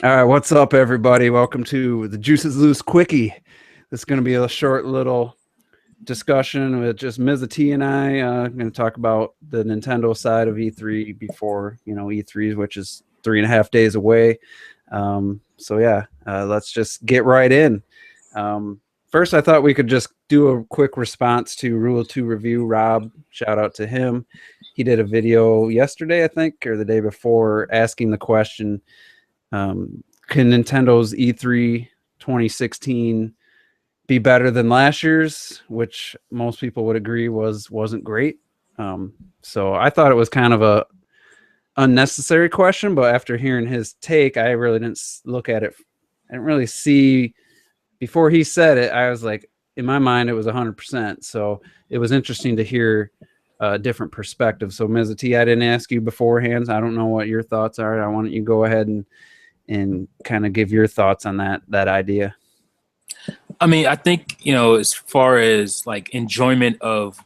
All right, what's up, everybody? Welcome to the Juices Loose Quickie. This is going to be a short little discussion with just Ms. T and I. Going to talk about the Nintendo side of E3 before E3, which is 3.5 days away. Let's just get right in. First, I thought we could just do a quick response to Rule 2 Review. Rob, shout out to him. He did a video yesterday, I think, or the day before, asking the question. Can Nintendo's E3 2016 be better than last year's, which most people would agree wasn't great. So I thought it was kind of a unnecessary question, but after hearing his take, I really didn't look at it. I didn't really see before he said it. I was like, in my mind, it was 100%. So it was interesting to hear a different perspective. So Ms. T, I didn't ask you beforehand. I don't know what your thoughts are. I want you to go ahead and kind of give your thoughts on that idea. I mean, I think, as far as like enjoyment of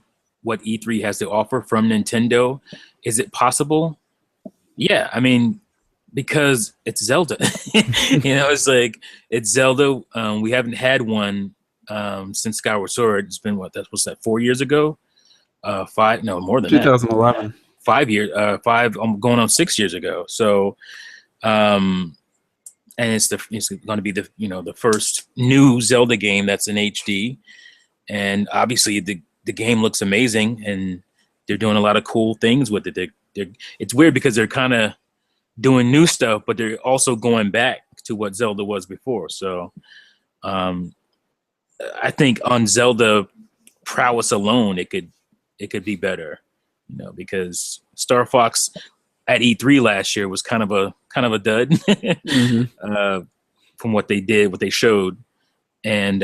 what E3 has to offer from Nintendo, is it possible? Yeah. I mean, because it's Zelda, it's Zelda. We haven't had one since Skyward Sword. It's been what's that, 4 years ago? 5? No, more than 2011. 5 years, going on 6 years ago. So, and it's going to be the first new Zelda game that's in HD, and obviously the game looks amazing, and they're doing a lot of cool things with it. It's weird because they're kind of doing new stuff, but they're also going back to what Zelda was before. So, I think on Zelda prowess alone, it could be better, because Star Fox at E3 last year was kind of a dud mm-hmm. From what they showed. And,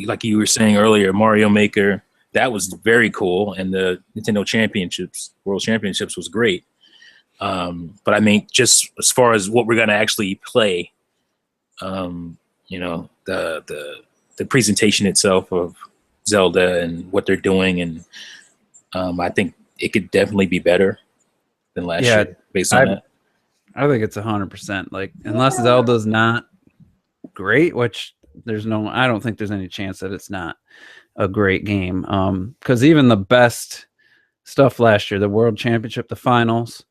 like you were saying earlier, Mario Maker, that was very cool. And the Nintendo World Championships was great. But I mean, just as far as what we're going to actually play, the presentation itself of Zelda and what they're doing. And I think it could definitely be better than last year based on that. I think it's 100%. Like, unless Zelda's not great, which I don't think there's any chance that it's not a great game. Because even the best stuff last year, the World Championship, the finals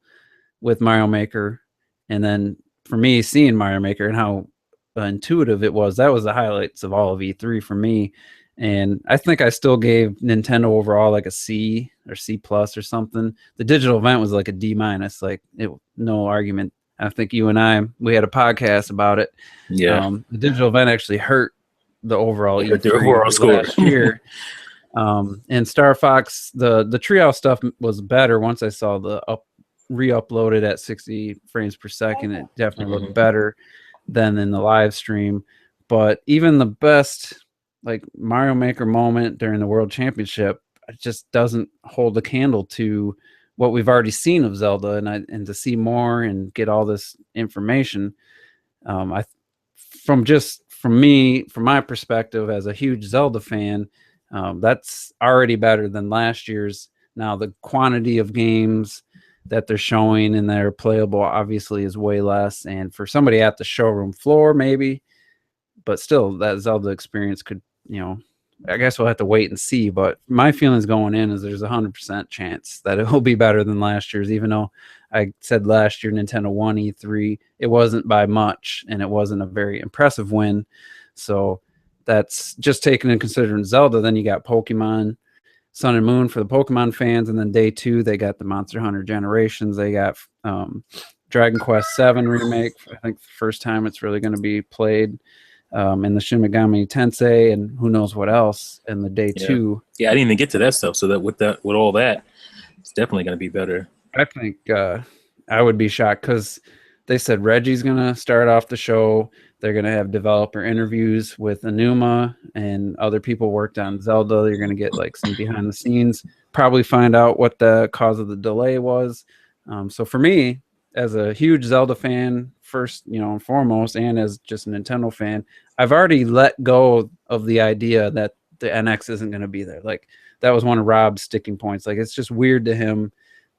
with Mario Maker, and then for me, seeing Mario Maker and how intuitive it was, that was the highlights of all of E3 for me. And I think I still gave Nintendo overall like a C or C plus or something. The digital event was like a D minus, no argument. I think you and we had a podcast about it. Yeah. The digital event actually hurt the overall score last year. And Star Fox, the Treehouse stuff was better once I saw the re-uploaded at 60 frames per second. It definitely looked better than in the live stream. But even the best like Mario Maker moment during the World Championship, it just doesn't hold a candle to what we've already seen of Zelda, and to see more and get all this information. From my perspective as a huge Zelda fan, that's already better than last year's. Now the quantity of games that they're showing and that are playable obviously is way less, and for somebody at the showroom floor maybe, but still that Zelda experience could, I guess we'll have to wait and see. But my feelings going in is there's 100% chance that it will be better than last year's, even though I said last year Nintendo won E3. It wasn't by much, and it wasn't a very impressive win. So that's just taking into considering Zelda. Then you got Pokemon Sun and Moon for the Pokemon fans, and then day 2 they got the Monster Hunter Generations. They got Dragon Quest 7 remake. I think the first time it's really going to be played. And the Shin Megami Tensei, and who knows what else in the day 2. Yeah, I didn't even get to that stuff. So that with all that, it's definitely going to be better. I think I would be shocked because they said Reggie's going to start off the show. They're going to have developer interviews with Enuma and other people worked on Zelda. You're going to get like some behind the scenes, probably find out what the cause of the delay was. So for me, as a huge Zelda fan, first, and foremost, and as just a Nintendo fan, I've already let go of the idea that the NX isn't going to be there. Like, that was one of Rob's sticking points. Like, it's just weird to him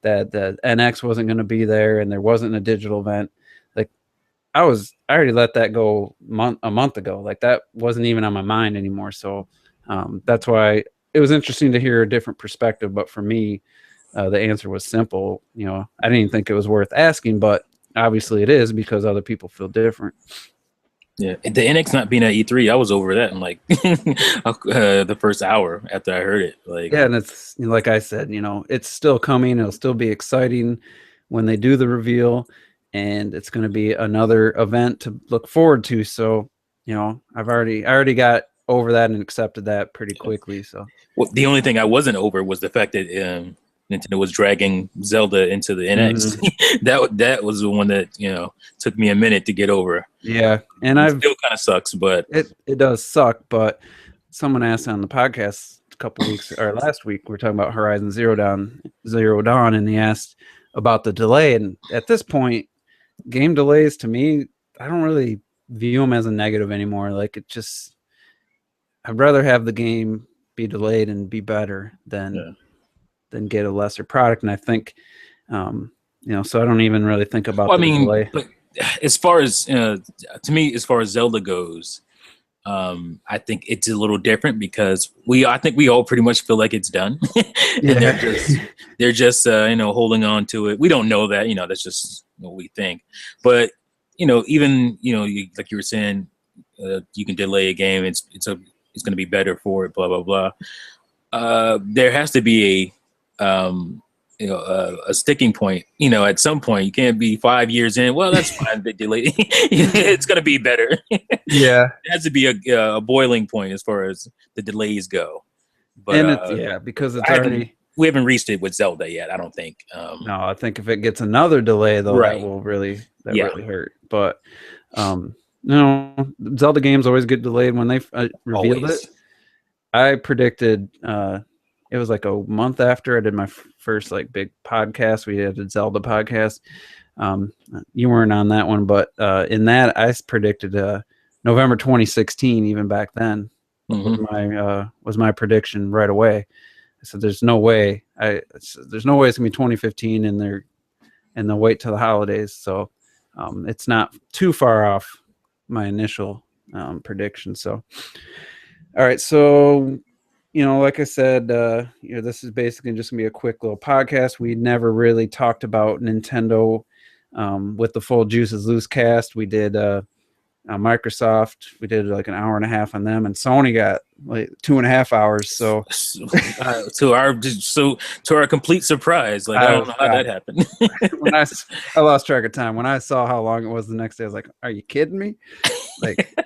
that the NX wasn't going to be there and there wasn't a digital event. Like, I already let that go a month ago. Like that wasn't even on my mind anymore. So that's why it was interesting to hear a different perspective. But for me, the answer was simple. You know, I didn't even think it was worth asking, but obviously it is because other people feel different. Yeah, the NX not being at E3, I was over that in like the first hour after I heard it. Like, Yeah, and it's like I said, you know, it's still coming. It'll still be exciting when they do the reveal, and it's going to be another event to look forward to. So, you know, I already got over that and accepted that pretty quickly. So, well, the only thing I wasn't over was the fact that Nintendo was dragging Zelda into the NX. That was the one that took me a minute to get over. Yeah, and it still kind of sucks, but it does suck. But someone asked on the podcast a couple weeks or last week, we are talking about Horizon Zero Dawn, and he asked about the delay. And at this point, game delays to me, I don't really view them as a negative anymore. Like I'd rather have the game be delayed and be better than get a lesser product. And I think, so I don't even really think about the delay. But as far as to me, as far as Zelda goes, I think it's a little different because I think we all pretty much feel like it's done, and they're just holding on to it. We don't know that, that's just what we think. But even like you were saying, you can delay a game. It's going to be better for it. Blah blah blah. There has to be a sticking point. At some point, you can't be 5 years in. Well, that's fine. They delayed. It's going to be better. Yeah, it has to be a boiling point as far as the delays go. But and because it's already. We haven't reached it with Zelda yet. I don't think. No, I think if it gets another delay, though, that will really hurt. But Zelda games always get delayed when they revealed it. I predicted it was like a month after I did my first like big podcast. We had a Zelda podcast. You weren't on that one, but in that I predicted November 2016. Even back then, was my prediction right away. I said, "There's no way. There's no way it's gonna be 2015, and they'll wait till the holidays." So it's not too far off my initial prediction. So, all right, so. Like I said, this is basically just gonna be a quick little podcast. We never really talked about Nintendo with the full Juices Loose cast. We did Microsoft. We did like an hour and a half on them, and Sony got like 2.5 hours. So to our complete surprise, like I don't know how that happened. When I lost track of time. When I saw how long it was the next day, I was like, "Are you kidding me?" Like.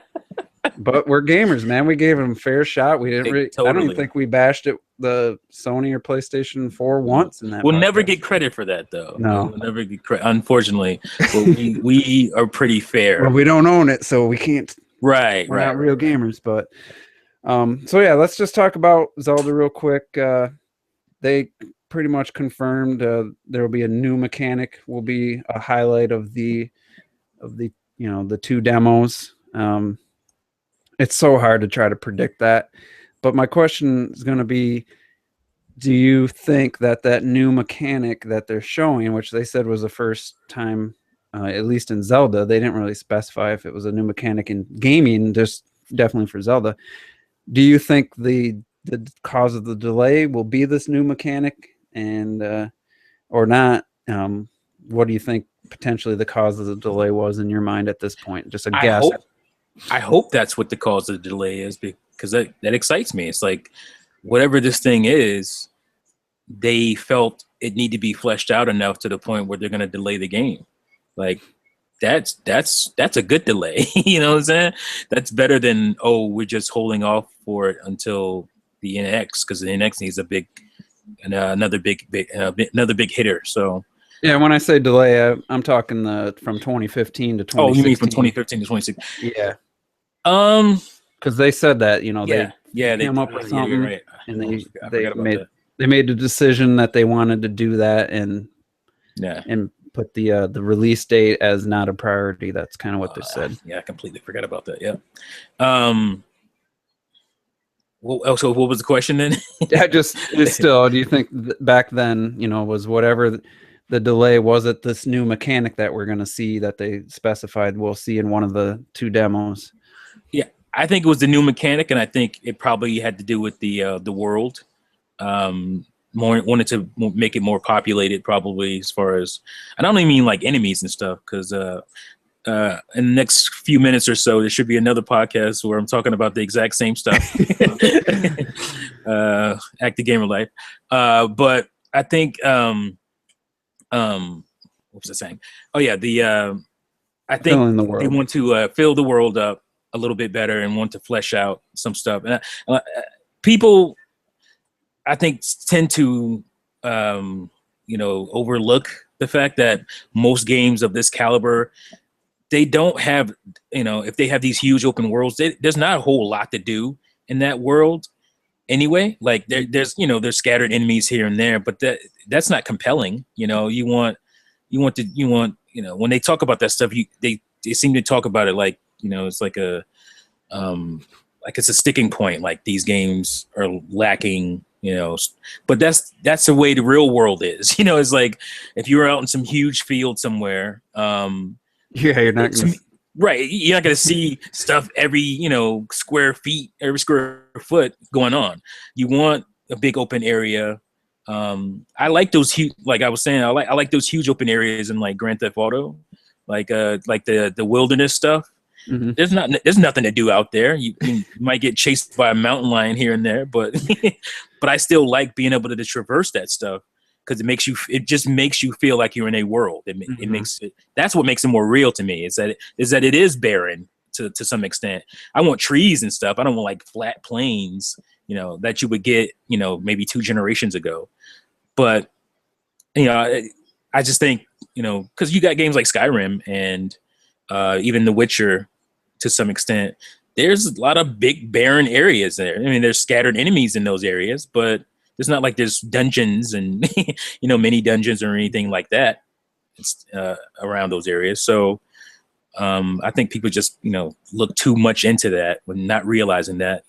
But we're gamers, man. We gave them a fair shot. We didn't really. Totally. I don't even think we bashed it the Sony or PlayStation 4 once in that. We'll never get credit for that, though. No, we'll never get credit. Unfortunately, but we are pretty fair. Well, we don't own it, so we can't. We're not real gamers, but so yeah, let's just talk about Zelda real quick. They pretty much confirmed there will be a new mechanic. Will be a highlight of the the two demos. It's so hard to try to predict that. But my question is going to be, do you think that new mechanic that they're showing, which they said was the first time, at least in Zelda, they didn't really specify if it was a new mechanic in gaming, just definitely for Zelda. Do you think the cause of the delay will be this new mechanic and or not? What do you think potentially the cause of the delay was in your mind at this point? Just a guess. I hope that's what the cause of the delay is, because that excites me. It's like whatever this thing is, they felt it need to be fleshed out enough to the point where they're going to delay the game. Like that's a good delay. You know what I'm saying? That's better than we're just holding off for it until the NX, because the NX needs another big hitter. So. Yeah, when I say delay, I'm talking from 2015 to 2016. Oh, you mean from 2015 to 2016? Yeah. Because they said that they came up with something, right. And they made the decision that they wanted to do that and put the release date as not a priority. That's kind of what they said. Yeah, I completely forgot about that. Yeah. So what was the question then? Yeah, just still, do you think back then, was whatever the delay? Was it this new mechanic that we're going to see that they specified we'll see in one of the 2 demos? Yeah, I think it was the new mechanic, and I think it probably had to do with the world. More wanted to make it more populated, probably, as far as, I don't even mean like enemies and stuff, because in the next few minutes or so, there should be another podcast where I'm talking about the exact same stuff. Active gamer life. But I think, what was I saying? Oh yeah, I think Filling the they world. want to fill the world up a little bit better and want to flesh out some stuff. And people, I think, tend to, overlook the fact that most games of this caliber, they don't have, if they have these huge open worlds, there's not a whole lot to do in that world anyway. Like there's scattered enemies here and there, but that's not compelling. When they talk about that stuff, they seem to talk about it like, it's like like it's a sticking point. Like these games are lacking, but that's the way the real world is. It's like if you were out in some huge field somewhere, Yeah, you're not going to. right, you're not going to see stuff every square feet, every square foot going on. You want a big open area. I like those huge, like I was saying, I like those huge open areas in like Grand Theft Auto, like the wilderness stuff. Mm-hmm. There's nothing to do out there. You might get chased by a mountain lion here and there, but but I still like being able to traverse that stuff, because it just makes you feel like you're in a world. It makes it, that's what makes it more real to me, is that it is barren to some extent. I want trees and stuff. I don't want like flat plains, that you would get, maybe 2 generations ago. But I just think, because you got games like Skyrim and even The Witcher to some extent, there's a lot of big barren areas there. I mean, there's scattered enemies in those areas, but it's not like there's dungeons and mini dungeons or anything like that around those areas. So I think people just look too much into that when not realizing that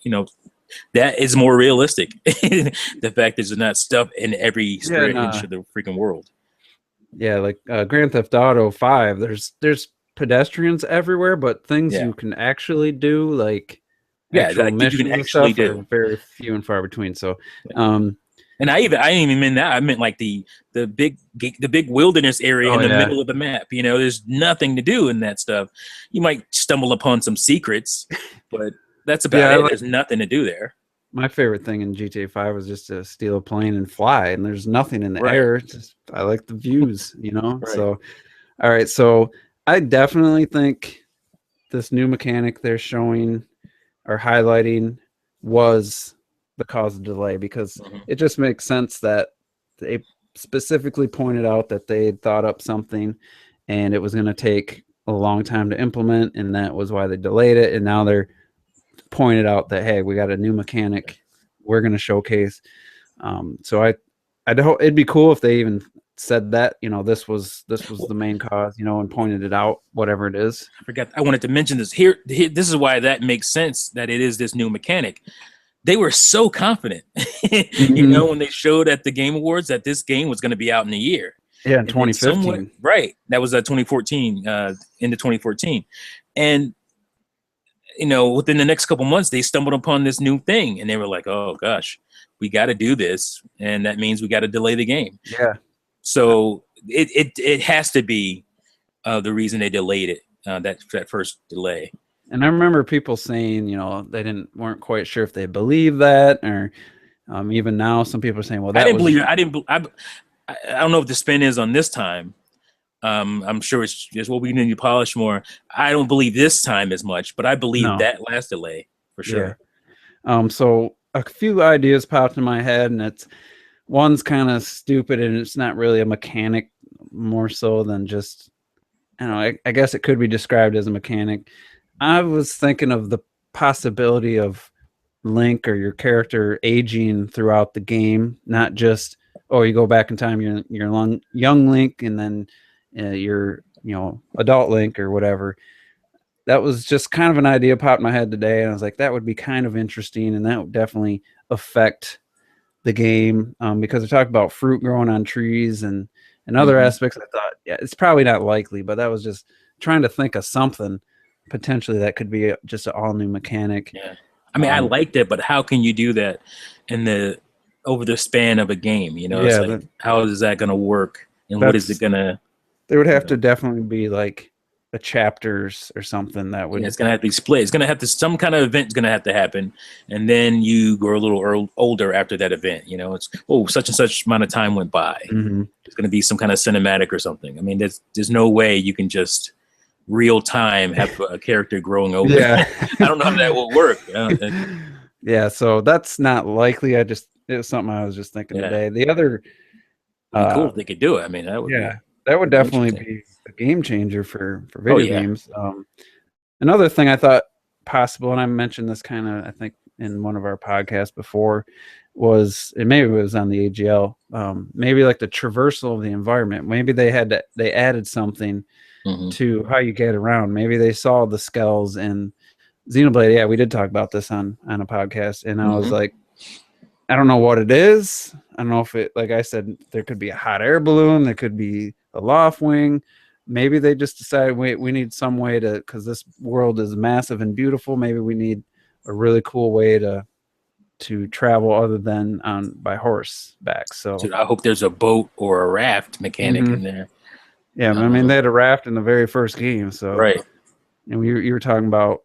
that is more realistic. The fact there's not stuff in every square inch of the freaking world. Yeah, like Grand Theft Auto 5, there's pedestrians everywhere, but things you can actually do, like actual missions and stuff, are very few and far between. So and I didn't even mean that. I meant like the big wilderness area in the middle of the map. There's nothing to do in that stuff. You might stumble upon some secrets, but that's about it. There's nothing to do there. My favorite thing in GTA 5 was just to steal a plane and fly, and there's nothing in the air. I like the views, Right. So, all right. So I definitely think this new mechanic they're showing or highlighting was the cause of delay, because it just makes sense that they specifically pointed out that they had thought up something and it was going to take a long time to implement, and that was why they delayed it. And now they're pointed out that, hey, we got a new mechanic we're going to showcase. So I don't, it'd be cool if they even said that, this was the main cause, and pointed it out, whatever it is. I forgot, I wanted to mention this here. This is why that makes sense, that it is this new mechanic. They were so confident, when they showed at the Game Awards that this game was going to be out in a year. Yeah, in 2015. Right. That was 2014, into 2014. And, within the next couple months, they stumbled upon this new thing and they were like, oh gosh, we got to do this. And that means we got to delay the game. Yeah. So it has to be the reason they delayed it, that first delay. And I remember people saying, they weren't quite sure if they believe that, or even now some people are saying, well, that I don't know what the spin is on this time. I'm sure it's just what we need to polish more. I don't believe this time as much, but I believe that last delay for sure. Yeah. So a few ideas popped in my head, and one's kind of stupid, and it's not really a mechanic, more so than just, I guess it could be described as a mechanic. I was thinking of the possibility of Link or your character aging throughout the game, not just, you go back in time, you're young Link, and then you're adult Link or whatever. That was just kind of an idea popped in my head today, and I was like, that would be kind of interesting, and that would definitely affect the game, because they talk about fruit growing on trees, and And other aspects, I thought, yeah, it's probably not likely, but that was just trying to think of something potentially that could be just an all new mechanic. Yeah. I mean, I liked it, but how can you do that over the span of a game? You know, it's like, how is that going to work? And what is it going to? There would have to definitely be like a chapters or something that would. Yeah, it's going to have to be split. It's going to have to, some kind of event is going to have to happen. And then you grow a little older after that event. You know, it's, such and such amount of time went by. Mm-hmm. It's going to be some kind of cinematic or something. I mean, there's no way you can just real time have a character growing older. Yeah. I don't know how that will work. Yeah, so that's not likely. It was something I was just thinking today. The other cool if they could do it. I mean, that would that would definitely be a game changer for video games. Another thing I thought possible, and I mentioned this kind of I think in one of our podcasts before, was, and maybe it was on the AGL, maybe like the traversal of the environment. Maybe they added something to how you get around. Maybe they saw the skulls in Xenoblade. Yeah, we did talk about this on a podcast, and I was like, I don't know what it is. I don't know if it, like I said, there could be a hot air balloon, there could be a loft wing. Maybe they just decided, wait, we need some way to, because this world is massive and beautiful. Maybe we need a really cool way to travel other than by horseback. So I hope there's a boat or a raft mechanic in there. Yeah, I mean, they had a raft in the very first game. So right. And you were talking about,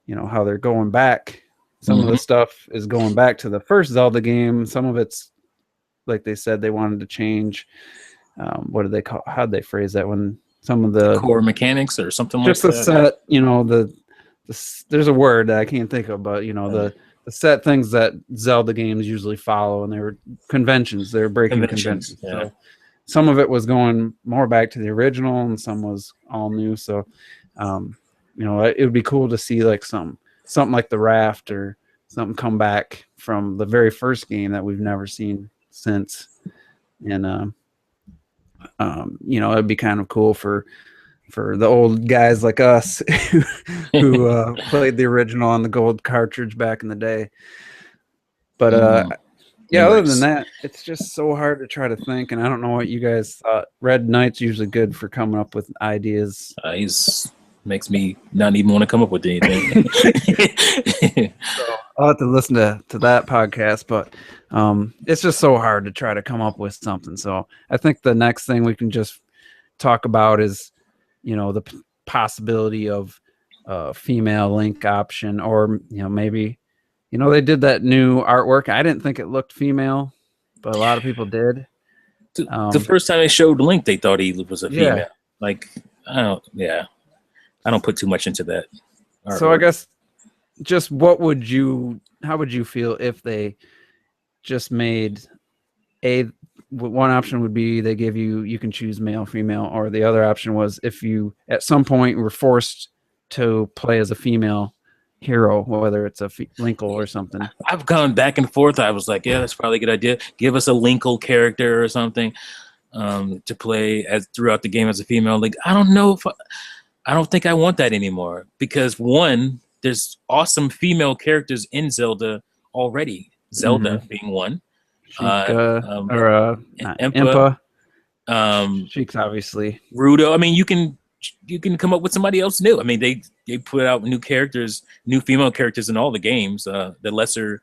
how they're going back. Some of the stuff is going back to the first Zelda game. Some of it's, like they said, they wanted to change. What did they call? How'd they phrase that? When some of the core mechanics or something like that. Just the set. There's a word that I can't think of, but the set things that Zelda games usually follow, and they were conventions. They were breaking conventions. Yeah. So some of it was going more back to the original, and some was all new. So, it would be cool to see like something like the raft or something come back from the very first game that we've never seen since. And it'd be kind of cool for the old guys like us who played the original on the gold cartridge back in the day. But other than that, it's just so hard to try to think, and I don't know what you guys thought. Red Knight's usually good for coming up with ideas. He's makes me not even want to come up with anything. So I'll have to listen to that podcast, but it's just so hard to try to come up with something. So I think the next thing we can just talk about is, the possibility of female Link option, or maybe, they did that new artwork. I didn't think it looked female, but a lot of people did. The first time they showed Link, they thought he was a female. Yeah. Like, I don't put too much into that artwork. So I guess just how would you feel if they just made one option would be they give you can choose male, female, or the other option was if you at some point were forced to play as a female hero, whether it's a Linkle or something. I've gone back and forth. I was like, yeah, that's probably a good idea. Give us a Linkle character or something to play as throughout the game as a female. Like, I don't know if I don't think I want that anymore, because one, there's awesome female characters in Zelda already. Zelda being one. Impa. Sheik's obviously. Rudo. I mean, you can come up with somebody else new. I mean, they put out new characters, new female characters in all the games. The lesser,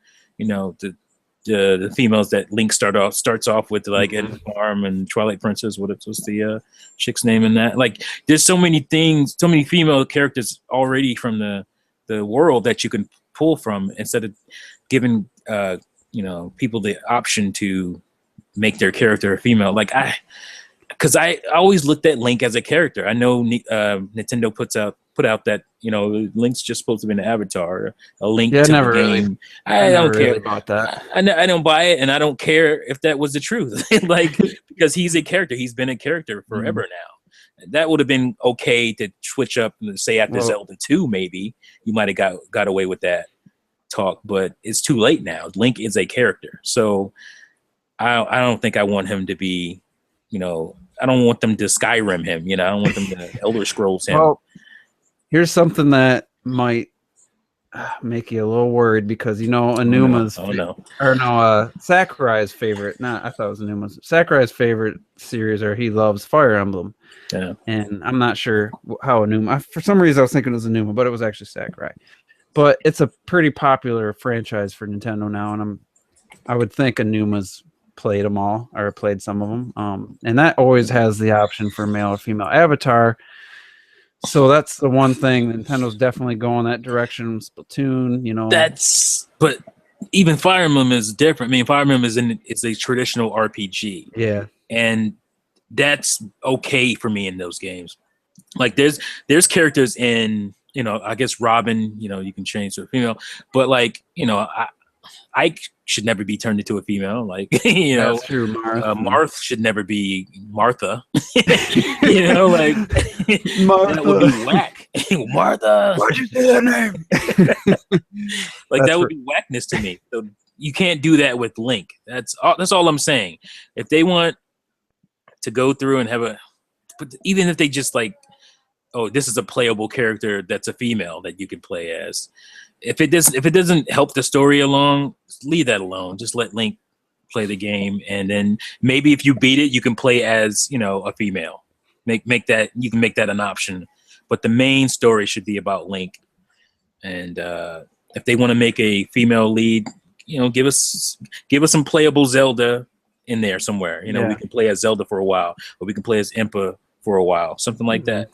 the females that Link starts off with, like Ed Farm and Twilight Princess. What's the chick's name in that? Like, there's so many things, so many female characters already from the world that you can pull from, instead of giving people the option to make their character a female. Like, because I always looked at Link as a character. I know Nintendo put out that Link's just supposed to be an avatar, a link to the game. I don't care about that. I don't buy it, and I don't care if that was the truth. Like, because he's a character, he's been a character forever now. That would have been okay to switch up, and say after Zelda 2, maybe you might have got away with that talk, but it's too late now. Link is a character, so I don't think I want him to be, I don't want them to Skyrim him, I don't want them to Elder Scrolls him. Well, here's something that might make you a little worried because Oh no. Sakurai's favorite. Not I thought it was Anuma's. Sakurai's favorite series, or he loves Fire Emblem. Yeah. And I'm not sure how Anuma. For some reason, I was thinking it was Anuma, but it was actually Sakurai. But it's a pretty popular franchise for Nintendo now, and I would think Anuma's played them all or played some of them. And that always has the option for male or female avatar. So that's the one thing Nintendo's definitely going that direction. Splatoon, But even Fire Emblem is different. I mean, Fire Emblem it's a traditional RPG. Yeah. And that's okay for me in those games. Like there's characters in, I guess Robin, you can change to a female, but like, I should never be turned into a female. Like, That's true, Marth should never be Martha. Like Martha. That would be whack. Martha. Why'd you say that name? Like that would be whackness to me. So you can't do that with Link. That's all I'm saying. If they want to go through and but even if they just like, oh, this is a playable character that's a female that you can play as. If it doesn't help the story along, leave that alone. Just let Link play the game, and then maybe if you beat it, you can play as a female. You can make that an option, but the main story should be about Link. And if they want to make a female lead, give us some playable Zelda in there somewhere. We can play as Zelda for a while, or we can play as Impa for a while, something like that.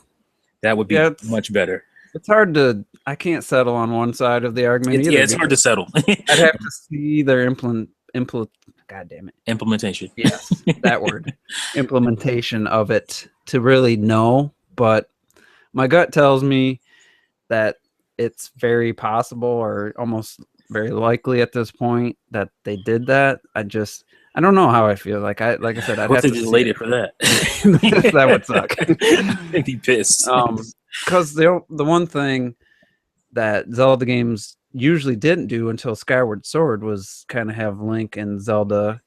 That would be much better. It's hard I can't settle on one side of the argument either. Yeah, it's hard to settle. I'd have to see their God damn it. Implementation. Yes, that word. Implementation of it to really know. But my gut tells me that it's very possible or almost very likely at this point that they did that. I don't know how I feel. Like I said, I'd have to delay it for that. That would suck. I'd be pissed. Because the one thing that Zelda games usually didn't do until Skyward Sword was kind of have Link and Zelda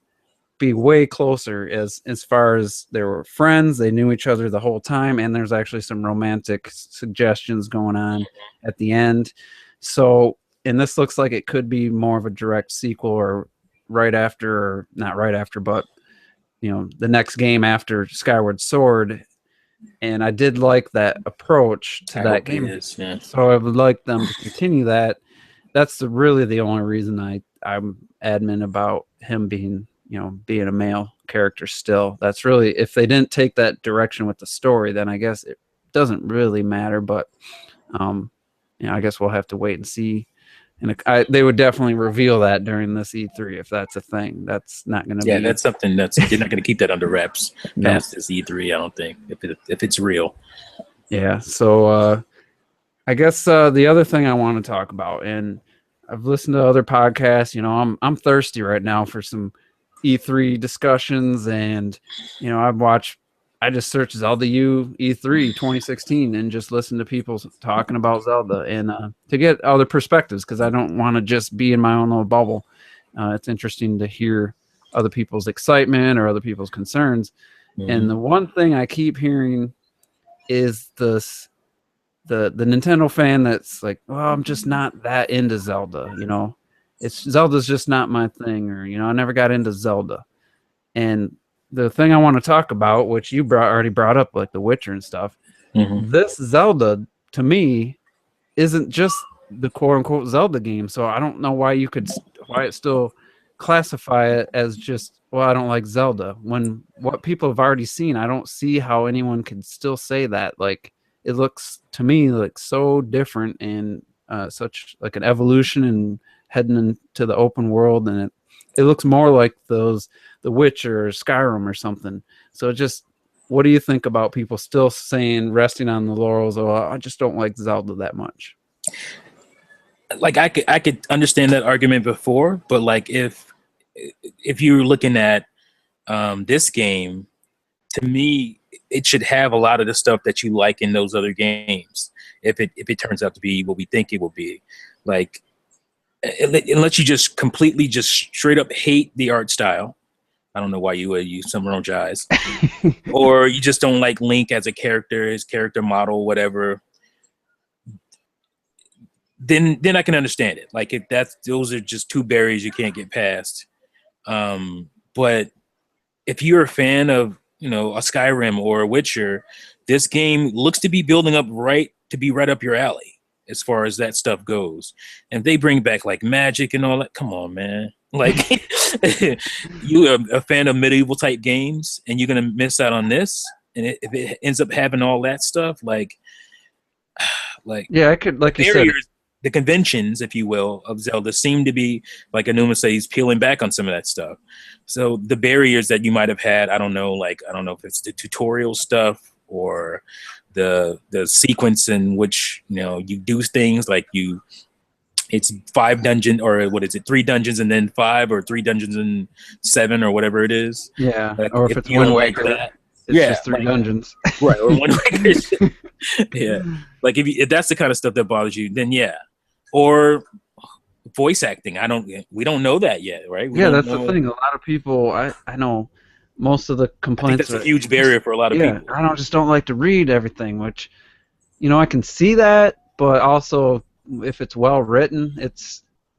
be way closer as far as they were friends. They knew each other the whole time, and there's actually some romantic suggestions going on at the end. So, and this looks like it could be more of a direct sequel or right after, or not right after, but the next game after Skyward Sword. And I did like that approach to that game. Yeah. So I would like them to continue that. That's really the only reason I'm adamant about him being a male character still. That's really, if they didn't take that direction with the story, then I guess it doesn't really matter. But I guess we'll have to wait and see. And they would definitely reveal that during this E3 if that's a thing. That's not going to be. Yeah, that's something you're not going to keep that under wraps past this E3. I don't think if it's real. Yeah. So I guess the other thing I want to talk about, and I've listened to other podcasts. I'm thirsty right now for some E3 discussions, and I just searched Zelda U E3 2016 and just listened to people talking about Zelda and to get other perspectives, because I don't want to just be in my own little bubble. It's interesting to hear other people's excitement or other people's concerns. Mm-hmm. And the one thing I keep hearing is the Nintendo fan that's like, well, I'm just not that into Zelda. Zelda's just not my thing, or I never got into Zelda. And the thing I want to talk about, which you already brought up, like The Witcher and stuff, this Zelda, to me, isn't just the quote-unquote Zelda game. So I don't know why it still classify it as just, well, I don't like Zelda. When what people have already seen, I don't see how anyone can still say that. Like, it looks to me like so different and such like an evolution and heading into the open world, and it looks more like The Witcher or Skyrim or something. So just, what do you think about people still saying, resting on the laurels, oh, I just don't like Zelda that much? Like I could understand that argument before, but like if you're looking at this game, to me, it should have a lot of the stuff that you like in those other games. If it turns out to be what we think it will be, like, unless you just completely just straight up hate the art style. I don't know why you would use some wrong eyes, or you just don't like Link as a character, his character model, whatever. then I can understand it. Like if those are just two barriers you can't get past. But if you're a fan of, you know, a Skyrim or a Witcher, this game looks to be building up right up your alley as far as that stuff goes. And they bring back like magic and all that. Come on, man. Like you are a fan of medieval type games and you're gonna miss out on this. And if it ends up having all that stuff, like yeah, I could, like you said, the conventions, if you will, of Zelda seem to be, like Anuma says, peeling back on some of that stuff. So the barriers that you might have had, I don't know if it's the tutorial stuff or the sequence in which, you know, you do things like it's 5 dungeon, or what is it, 3 dungeons and then 5, or 3 dungeons and 7, or whatever it is. Yeah, like, or if it's Wind Waker, it's just 3 dungeons. Right, or Wind Waker. Yeah, like if that's the kind of stuff that bothers you, then yeah. Or voice acting. We don't know that yet, right? That's the thing. A lot of people, I know most of the complaints. I think that's a huge barrier for a lot of people. I just don't like to read everything, which, you know, I can see that, but also if it's well written,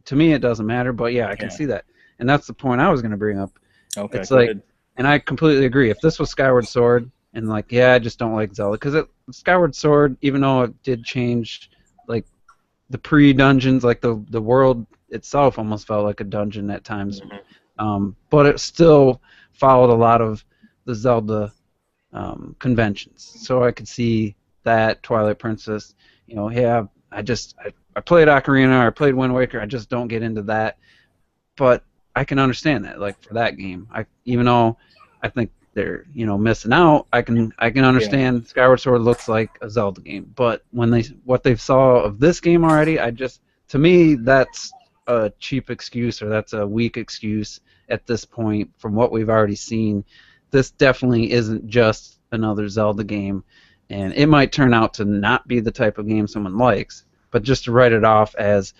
to me it doesn't matter. But yeah, I can see that, and that's the point I was going to bring up. Okay, it's like, and I completely agree. If this was Skyward Sword, and like, I just don't like Zelda because Skyward Sword, even though it did change, like the pre-dungeons, like the world itself almost felt like a dungeon at times, but it still followed a lot of the Zelda conventions. So I could see that Twilight Princess, you know, I played Ocarina, or I played Wind Waker, I just don't get into that, but I can understand that, like for that game, even though I think they're, you know, missing out, I can understand Skyward Sword looks like a Zelda game, but what they've saw of this game already, to me that's a cheap excuse, or that's a weak excuse at this point from what we've already seen. This definitely isn't just another Zelda game, and it might turn out to not be the type of game someone likes, but just to write it off as,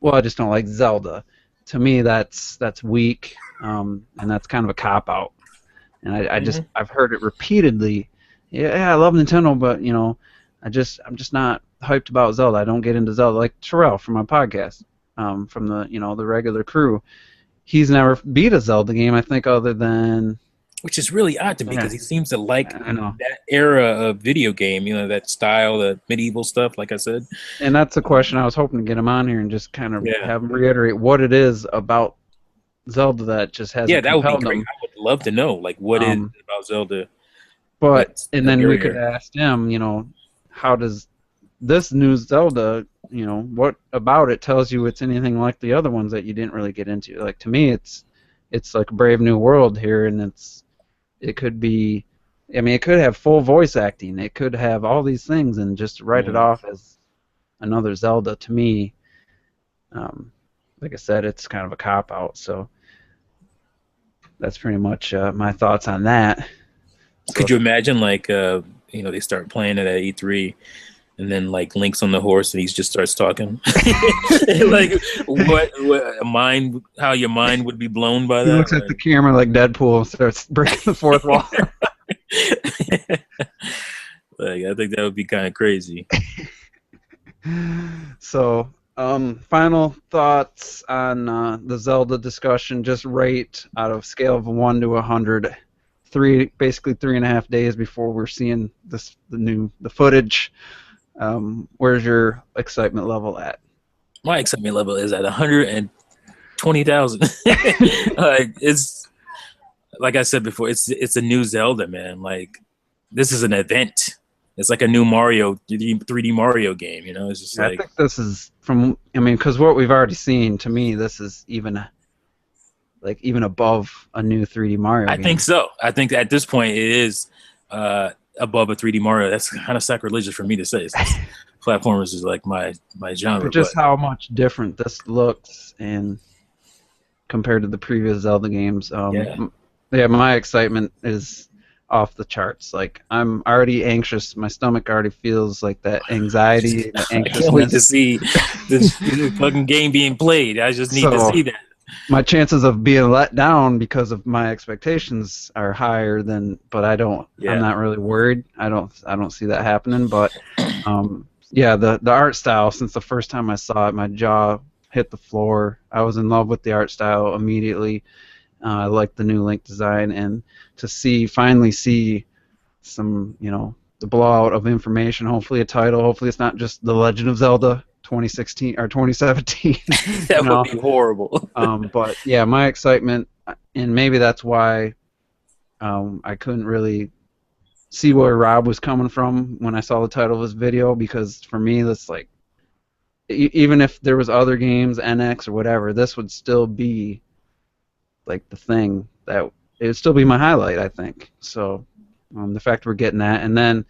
well, I just don't like Zelda, to me that's weak, and that's kind of a cop-out. And I've heard it repeatedly. Yeah, I love Nintendo, but you know, I'm just not hyped about Zelda. I don't get into Zelda. Like Terrell from my podcast, from the regular crew, he's never beat a Zelda game, I think, other than. Which is really odd to me because he seems to like that era of video game, you know, that style, the medieval stuff, like I said. And that's a question I was hoping to get him on here and just kind of have him reiterate what it is about Zelda that just hasn't. Yeah, that would be great. Them. I would love to know, like, what is it about Zelda? But and then we could ask him, you know, how does this new Zelda, you know, what about it tells you it's anything like the other ones that you didn't really get into? Like to me, it's like a Brave New World here, and it could be, I mean, it could have full voice acting, it could have all these things, and just write it off as another Zelda. To me, like I said, it's kind of a cop out. So that's pretty much my thoughts on that. Could you imagine, like, they start playing it at E3, and then like Link's on the horse and he just starts talking, like how your mind would be blown by that. He looks at the camera like Deadpool and starts breaking the fourth wall. Like, I think that would be kind of crazy. So, final thoughts on the Zelda discussion. Just rate out of scale of 1 to 100. Basically 3.5 days before we're seeing the footage. Where's your excitement level at? My excitement level is at 120,000. It's like I said before, it's a new Zelda, man. Like, this is an event. It's like a new Mario, 3D Mario game. You know, it's just like. I think this is because what we've already seen, to me, this is even above a new 3D Mario game. I think so. I think at this point it is above a 3D Mario. That's kind of sacrilegious for me to say. Platformers is like my genre. But just how much different this looks and compared to the previous Zelda games. My excitement is off the charts. Like, I'm already anxious. My stomach already feels like that anxiety. That I can't wait to see this fucking game being played. I just need to see that. My chances of being let down because of my expectations are higher than, but I'm not really worried. I don't see that happening. But Yeah, the art style. Since the first time I saw it, my jaw hit the floor. I was in love with the art style immediately. I liked the new Link design, and to finally see some, the blowout of information. Hopefully, a title. Hopefully, it's not just The Legend of Zelda 2016 or 2017. That would be horrible. But yeah, my excitement, and maybe that's why I couldn't really see where Rob was coming from when I saw the title of his video, because for me, that's like, even if there was other games, NX or whatever, this would still be like the thing that it would still be my highlight, I think. So the fact we're getting that, and then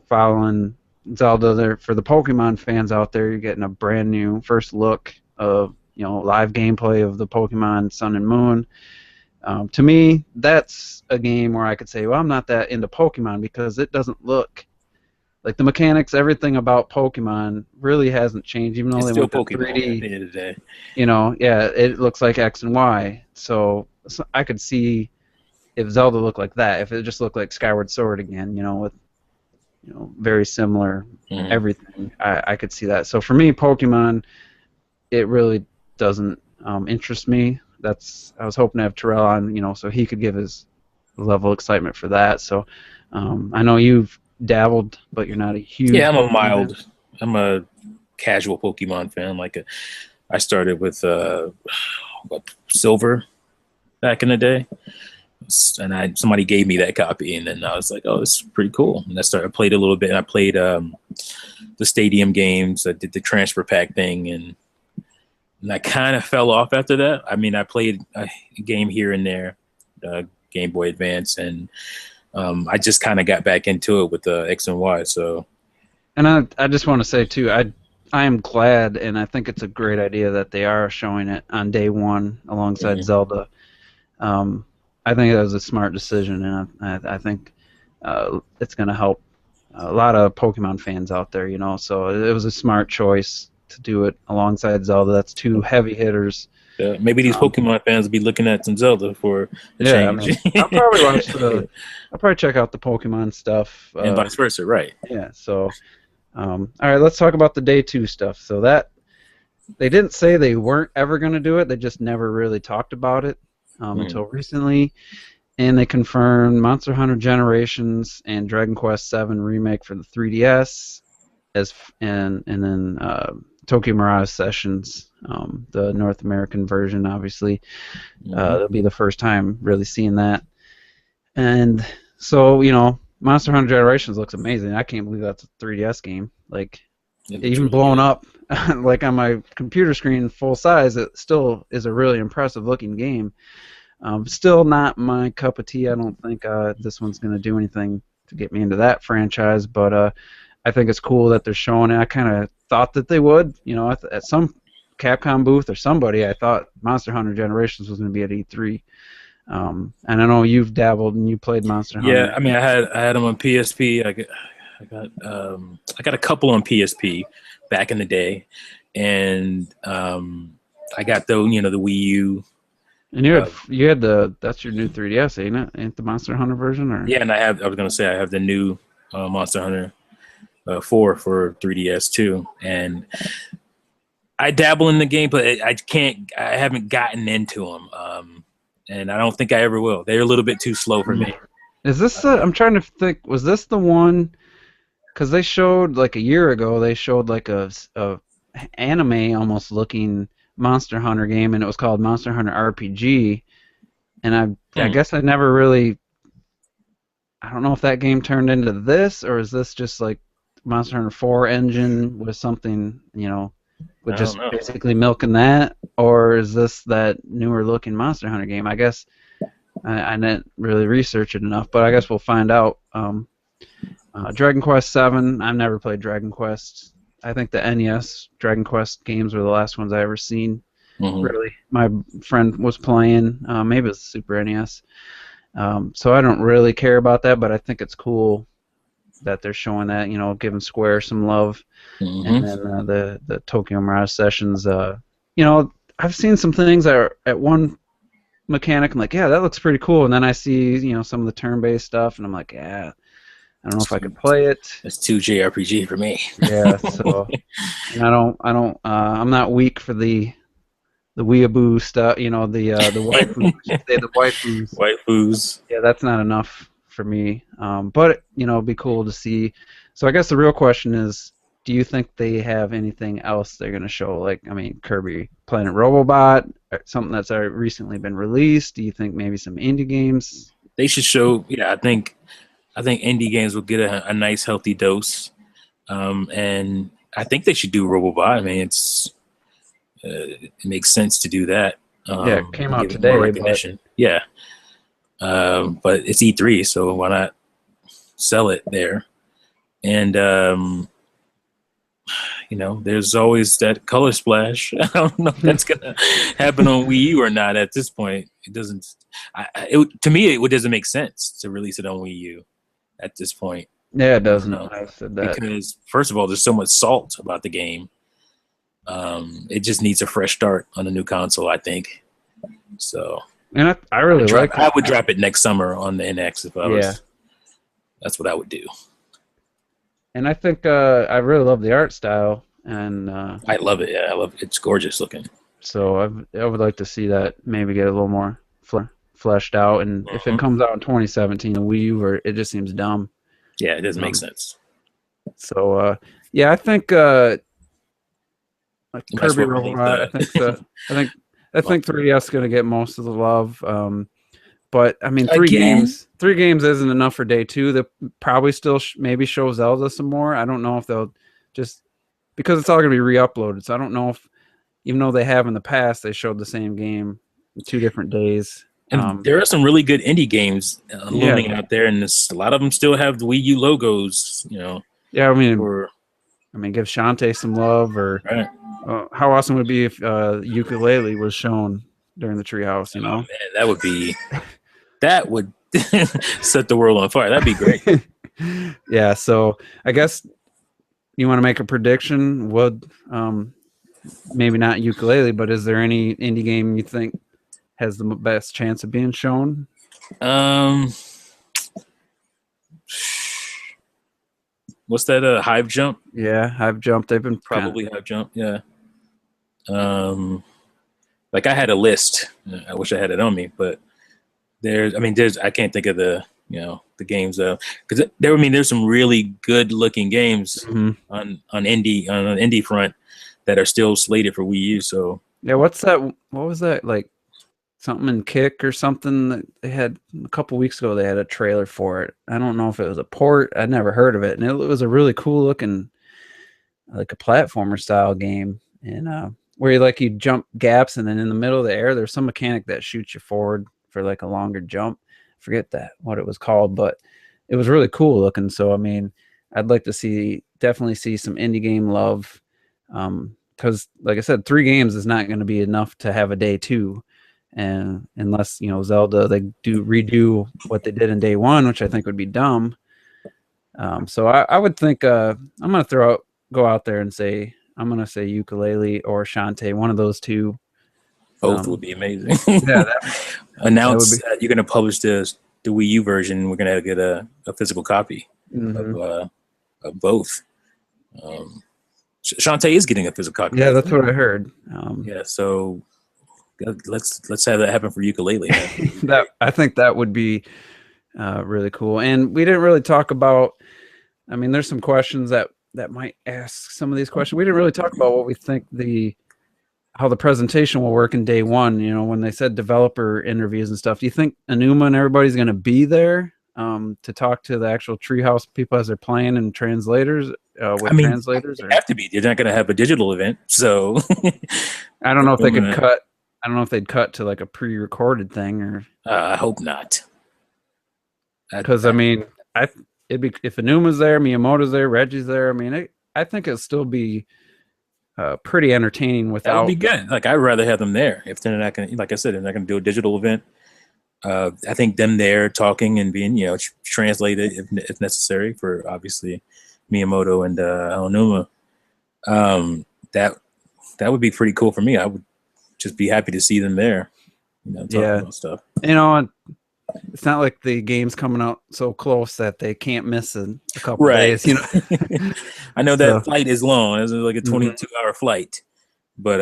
following Zelda there for the Pokemon fans out there, you're getting a brand new first look of live gameplay of the Pokemon Sun and Moon. To me, that's a game where I could say, well, I'm not that into Pokemon because it doesn't look like the mechanics, everything about Pokemon really hasn't changed, even though It's they still went to Pokemon 3D. at the end of the day. Yeah, it looks like X and Y. So I could see if Zelda looked like that, if it just looked like Skyward Sword again, with very similar everything, I could see that. So for me, Pokemon, it really doesn't interest me. I was hoping to have Terrell on, so he could give his level of excitement for that. So I know you've dabbled, but you're not a huge. Yeah, Pokemon I'm a casual Pokemon fan. I started with Silver back in the day, and somebody gave me that copy, and then I was like, oh, it's pretty cool. And I played a little bit, and I played the stadium games. I did the transfer pack thing, and I kind of fell off after that. I mean, I played a game here and there, Game Boy Advance, and I just kind of got back into it with the X and Y. So, and I just want to say too, I am glad, and I think it's a great idea that they are showing it on day one alongside Zelda. I think that was a smart decision, and I think it's going to help a lot of Pokemon fans out there. So it was a smart choice to do it alongside Zelda. That's two heavy hitters. Yeah, maybe these Pokemon fans will be looking at some Zelda for a change. I mean, I'll probably I'll probably check out the Pokemon stuff. And vice versa, right? Yeah. So, all right, let's talk about the day 2 stuff. So that they didn't say they weren't ever going to do it. They just never really talked about it until recently, and they confirmed Monster Hunter Generations and Dragon Quest VII Remake for the 3DS, and then Tokyo Mirage Sessions, the North American version, obviously. It'll be the first time really seeing that. And so, Monster Hunter Generations looks amazing. I can't believe that's a 3DS game. Like, even blown up, like on my computer screen full size, it still is a really impressive looking game. Still not my cup of tea. I don't think this one's going to do anything to get me into that franchise, but I think it's cool that they're showing it. I kind of thought that they would, at some Capcom booth or somebody. I thought Monster Hunter Generations was going to be at E3. And I know you've dabbled and you played Monster Hunter. Yeah, I mean, I had them on PSP. I got a couple on PSP back in the day, and I got the Wii U. And you had that's your new 3DS, ain't it? Ain't the Monster Hunter version? Or? Yeah, and I was gonna say I have the new Monster Hunter 4 for 3DS too, and I dabble in the game, but I haven't gotten into them, and I don't think I ever will. They're a little bit too slow for me. Is this? I'm trying to think. Was this the one? Because they showed like a year ago. They showed like a anime almost looking Monster Hunter game, and it was called Monster Hunter RPG. And I guess I never really. I don't know if that game turned into this, or is this just like Monster Hunter 4 engine with something, with just basically milking that, or is this that newer looking Monster Hunter game? I guess I didn't really research it enough, but I guess we'll find out. Dragon Quest VII, I've never played Dragon Quest. I think the NES Dragon Quest games were the last ones I ever seen. Really, my friend was playing. Maybe it was Super NES. So I don't really care about that, but I think it's cool that they're showing that, giving Square some love. And then the Tokyo Mirage Sessions, I've seen some things that are at one mechanic, I'm like, yeah, that looks pretty cool. And then I see, some of the turn-based stuff, and I'm like, yeah, I don't know if I could play it. That's too JRPG for me. Yeah, so and I'm not weak for the weeaboo stuff, the waifu. I should say the waifus. Waifus. Yeah, that's not enough for me. But it'd be cool to see. So I guess the real question is, do you think they have anything else they're gonna show? Like, I mean, Kirby Planet Robobot, something that's already recently been released. Do you think maybe some indie games? They should show. Yeah, I think indie games will get a nice healthy dose, and I think they should do Robobot. I mean, it makes sense to do that. Yeah, it came out Give it more today, but recognition. Yeah, but it's E3, so why not sell it there? And there's always that color splash. I don't know if that's gonna happen on Wii U or not. At this point, it doesn't. To me, it doesn't make sense to release it on Wii U at this point. yeah, it doesn't. I said that. Because first of all, there's so much salt about the game. It just needs a fresh start on a new console, I think. So, And I really like I would drop it next summer on the NX if I was. Yeah. That's what I would do. And I think I really love the art style, and I love it. Yeah, I love it. It's gorgeous looking. so I would like to see that maybe get a little more fleshed out. And if it comes out in 2017, the Wii U, it just seems dumb. Yeah, it doesn't make sense. So yeah, I think like That's Kirby what really Robot. I think 3DS is going to get most of the love. But I mean, three games isn't enough for day two. They'll probably still maybe show Zelda some more. I don't know if they'll just because it's all going to be re-uploaded. So I don't know if, even though they have in the past, they showed the same game in 2 different days. And there are some really good indie games looming out there, and a lot of them still have the Wii U logos. Yeah, I mean, give Shantae some love, or right. How awesome would it be if Ukulele was shown during the Treehouse? Oh, man, that would set the world on fire. That'd be great. Yeah, so I guess you want to make a prediction. Would maybe not Ukulele, but is there any indie game you think has the best chance of being shown? What's that? Hive Jump? Yeah, Hive Jump. They've been probably Hive Jump. Yeah. Like I had a list. I wish I had it on me, but I can't think of the games because there's some really good looking games on an indie front that are still slated for Wii U. So yeah, what's that? What was that, like something in Kick or something that they had a couple weeks ago? They had a trailer for it. I don't know if it was a port. I'd never heard of it, and it was a really cool looking, like a platformer style game, and where you jump gaps, and then in the middle of the air, there's some mechanic that shoots you forward for like a longer jump. Forget what it was called, but it was really cool looking. So I mean, I'd like to definitely see some indie game love, because like I said, 3 games is not going to be enough to have a day 2, and unless Zelda, they redo what they did in day 1, which I think would be dumb. So I would think I'm gonna go out there and say I'm gonna say Ukulele or Shantae, one of those 2. Both would be amazing. Yeah. Announce you're going to publish the Wii U version. We're going to get a physical copy of both. Shantae is getting a physical copy. Yeah, that's what I heard. Yeah, so let's have that happen for Ukulele. I think that would be really cool. And we didn't really talk about. I mean, there's some questions that might ask some of these questions. We didn't really talk about what we think how the presentation will work in day 1. When they said developer interviews and stuff, do you think Anuma and everybody's going to be there to talk to the actual Treehouse people as they're playing, and translators translators? They have to be. They're not going to have a digital event, so I don't know if they could cut. I don't know if they'd cut to like a pre-recorded thing, or I hope not. Because I mean, it'd be, if Anuma's there, Miyamoto's there, Reggie's there. I mean, I think it'll still be pretty entertaining without. That would be good. Like, I'd rather have them there if they're not going to, like I said, they're not going to do a digital event. I think them there talking and being, translated if necessary for obviously Miyamoto and Aonuma. That would be pretty cool for me. I would just be happy to see them there, talking about stuff. it's not like the game's coming out so close that they can't miss a couple Right. days, you know. I know So that flight is long. It's like a mhm. 22-hour flight, but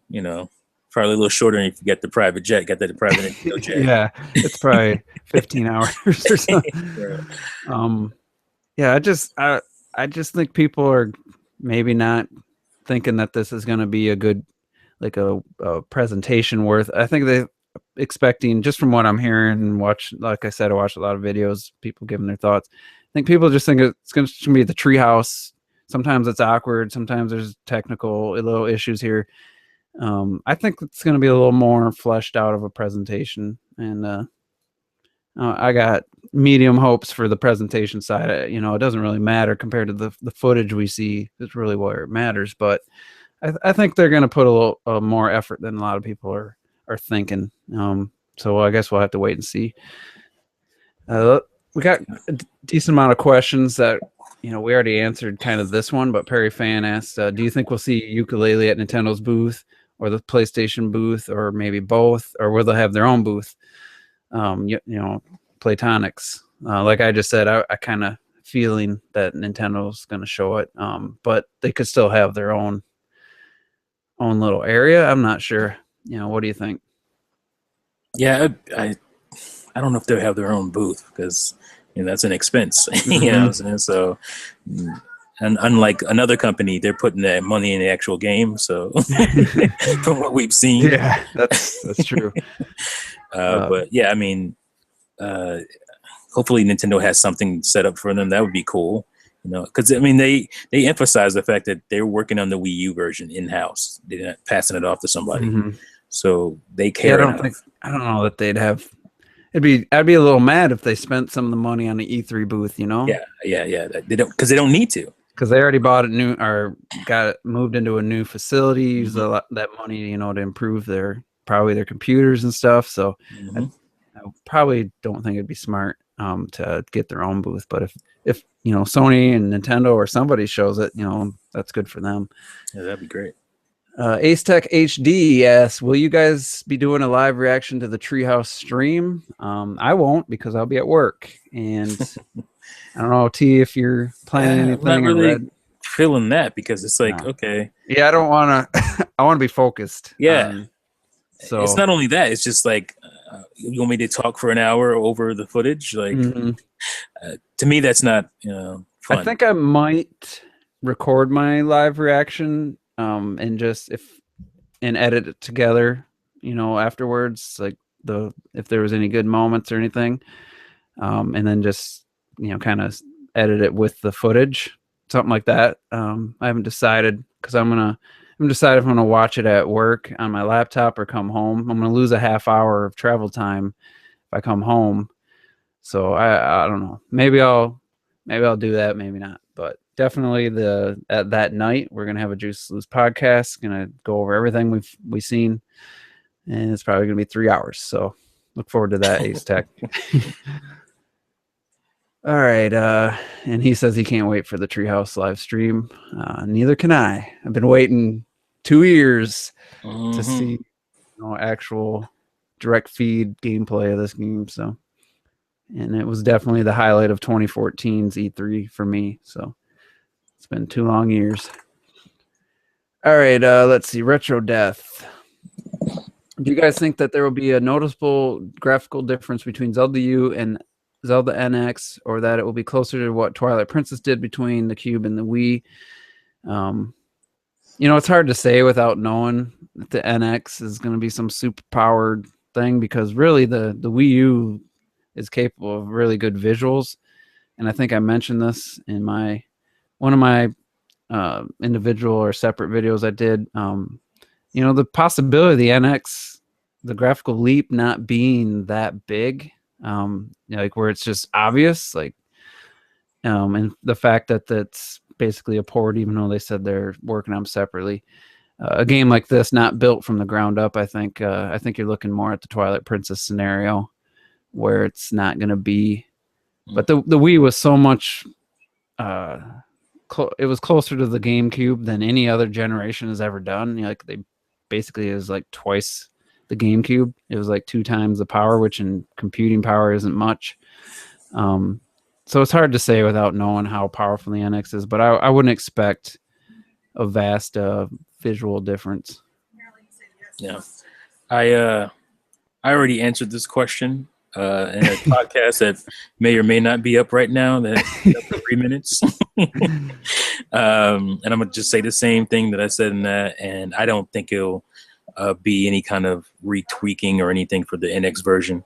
you know, probably a little shorter if you get the private jet. Got that private Nintendo jet. Yeah, it's probably 15 hours or something. Right. Yeah, I just think people are maybe not thinking that this is going to be a good like a presentation worth. I think they expecting just from what I'm hearing and watch. Like I said, I watched a lot of videos, people giving their thoughts. I think people just think it's going to be the treehouse. Sometimes it's awkward. Sometimes there's technical little issues here. I think it's going to be a little more fleshed out of a presentation, and I got medium hopes for the presentation side. You know, it doesn't really matter compared to the footage we see. It's really where it matters. But I think they're going to put a little more effort than a lot of people are thinking. So I guess we'll have to wait and see. We got a decent amount of questions that we already answered kind of this one, but Perry Fan asked, "Do you think we'll see ukulele at Nintendo's booth or the PlayStation booth, or maybe both, or will they have their own booth?" Platonics. Like I just said, I kind of feeling that Nintendo's going to show it, but they could still have their own little area. I'm not sure. What do you think? Yeah, I don't know if they'll have their own booth because that's an expense. You know what Mm-hmm. I'm saying? So, and unlike another company, they're putting that money in the actual game. So, from what we've seen, Yeah, that's true. but yeah, I mean, hopefully Nintendo has something set up for them. That would be cool. Because I mean, they emphasize the fact that they're working on the Wii U version in house. They're not passing it off to somebody. Mm-hmm. So they Yeah, care enough. I don't know that they'd have. I'd be a little mad if they spent some of the money on the E3 booth, Yeah. They don't because they don't need to. because they already bought it new or got it moved into a new facility, used Hmm. that money, to improve probably their computers and stuff. So I, Hmm. I probably don't think it'd be smart to get their own booth. But if Sony and Nintendo or somebody shows it, that's good for them. Yeah, that'd be great. Ace Tech HD asks, will you guys be doing a live reaction to the Treehouse stream? I won't because I'll be at work. And I don't know, T, if you're planning Yeah, I'm not anything or really Red. feeling that because it's like, No. okay, Yeah, I don't want to. I want to be focused yeah. on. It's So not only that; it's just like you want me to talk for an hour over the footage. Like mhm. to me, that's not I fun. think I might record my live reaction and just and edit it together, afterwards, like if there was any good moments or anything, and then just kind of edit it with the footage, something like that. I haven't decided because I'm decided if I'm gonna watch it at work on my laptop or come home. I'm gonna lose a half hour of travel time if I come home. So I don't know. Maybe I'll do that. Maybe not. But definitely at that night we're gonna have a Juice Loose podcast. Gonna go over everything we've seen, and it's probably gonna be 3 hours. So look forward to that, Ace Tech. All right. And he says he can't wait for the Treehouse live stream. Neither can I. I've been waiting 2 years to see Hmm. actual direct feed gameplay of this game. So, and it was definitely the highlight of 2014's E3 for me. So it's been 2 long years. All right. Let's see. Retro Death. Do you guys think that there will be a noticeable graphical difference between Zelda U and Zelda NX, or that it will be closer to what Twilight Princess did between the Cube and the Wii? It's hard to say without knowing that the NX is going to be some super powered thing, because really the Wii U is capable of really good visuals. And I think I mentioned this in one of my individual or separate videos I did. The possibility of the NX, the graphical leap not being that big, like where it's just obvious, like, and the fact that that's basically a port, even though they said they're working on them separately. A game like this, not built from the ground up, I think you're looking more at the Twilight Princess scenario, where it's not going to be. But the Wii was so much. It was closer to the GameCube than any other generation has ever done. Like they basically is like twice the GameCube. It was like 2 times the power, which in computing power isn't much. So it's hard to say without knowing how powerful the NX is, but I wouldn't expect a vast visual difference. Yeah, I already answered this question in a podcast that may or may not be up right now. That's 3 minutes. And I'm gonna just say the same thing that I said in that, and I don't think it'll be any kind of retweaking or anything for the NX version,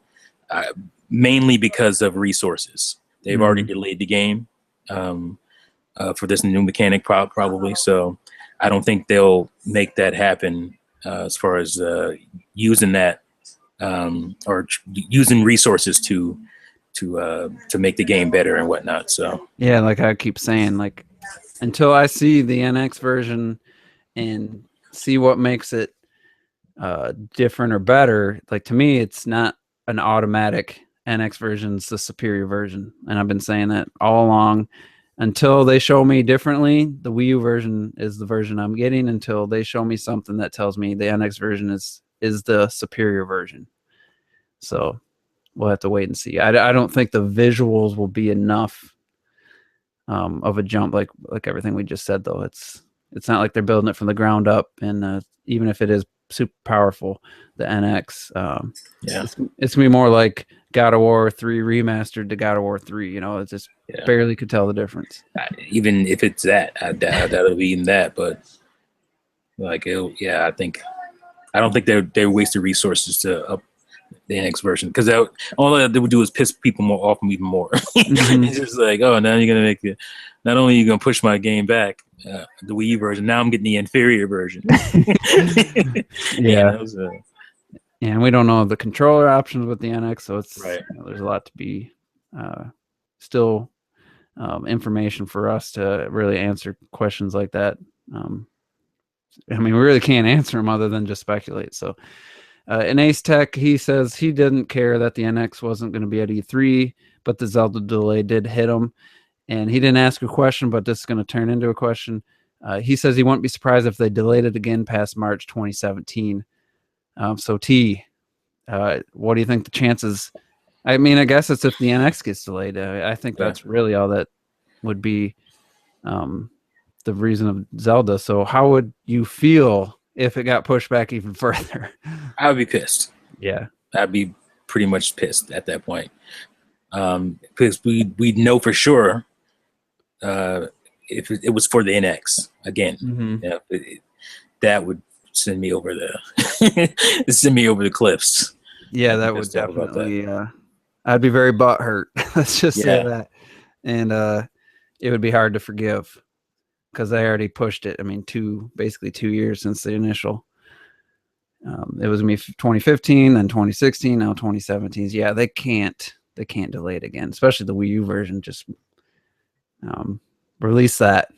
mainly because of resources. They've already delayed the game for this new mechanic probably, so I don't think they'll make that happen as far as using that or using resources to make the game better and whatnot. So yeah, like I keep saying, like until I see the NX version and see what makes it different or better, like to me, it's not an automatic NX version's the superior version, and I've been saying that all along. Until they show me differently, the Wii U version is the version I'm getting. Until they show me something that tells me the NX version is the superior version. So we'll have to wait and see. I don't think the visuals will be enough of a jump, like everything we just said. Though it's not like they're building it from the ground up, and even if it is super powerful, the NX, it's gonna be more like God of War 3 remastered to God of War 3. You know, it's just barely could tell the difference. Even if it's that, I doubt it'll be even that. But like, I don't think they wasted resources to up the NX version, because all that they would do is piss people off even more. It's just like, oh, now you're gonna make it. Not only are you gonna push my game back, the Wii U version, now I'm getting the inferior version. Yeah. And we don't know the controller options with the NX, so it's right. There's a lot to be still information for us to really answer questions like that. I mean, we really can't answer them other than just speculate. So, in Ace Tech, he says he didn't care that the NX wasn't going to be at E3, but the Zelda delay did hit him. And he didn't ask a question, but this is going to turn into a question. He says he wouldn't be surprised if they delayed it again past March 2017. So T, what do you think the chances? I mean, I guess it's if the NX gets delayed. I think that's really all that would be the reason of Zelda. So how would you feel if it got pushed back even further? I would be pissed. Yeah, I'd be pretty much pissed at that point, because we'd know for sure if it was for the NX again. That would send me over the cliffs. Yeah, that would definitely. I'd be very butthurt. Let's just say that, and it would be hard to forgive because they already pushed it. I mean, basically 2 years since the initial. It was me 2015, then 2016, now 2017. Yeah, they can't delay it again, especially the Wii U version. Just release that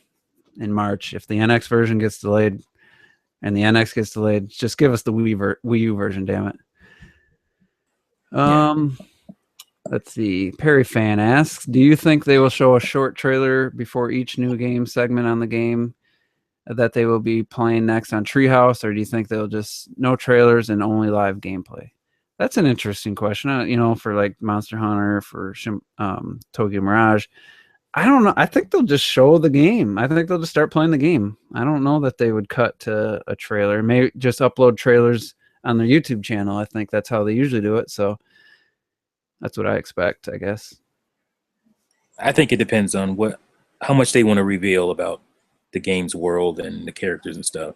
in March. If the NX version gets delayed and the NX gets delayed, just give us the Wii U version, damn it. Let's see. Perry Fan asks, do you think they will show a short trailer before each new game segment on the game that they will be playing next on Treehouse, or do you think they'll just no trailers and only live gameplay? That's an interesting question. For like Monster Hunter, for Tokyo Mirage. I don't know. I think they'll just show the game. I think they'll just start playing the game. I don't know that they would cut to a trailer. Maybe just upload trailers on their YouTube channel. I think that's how they usually do it. So that's what I expect, I guess. I think it depends on how much they want to reveal about the game's world and the characters and stuff.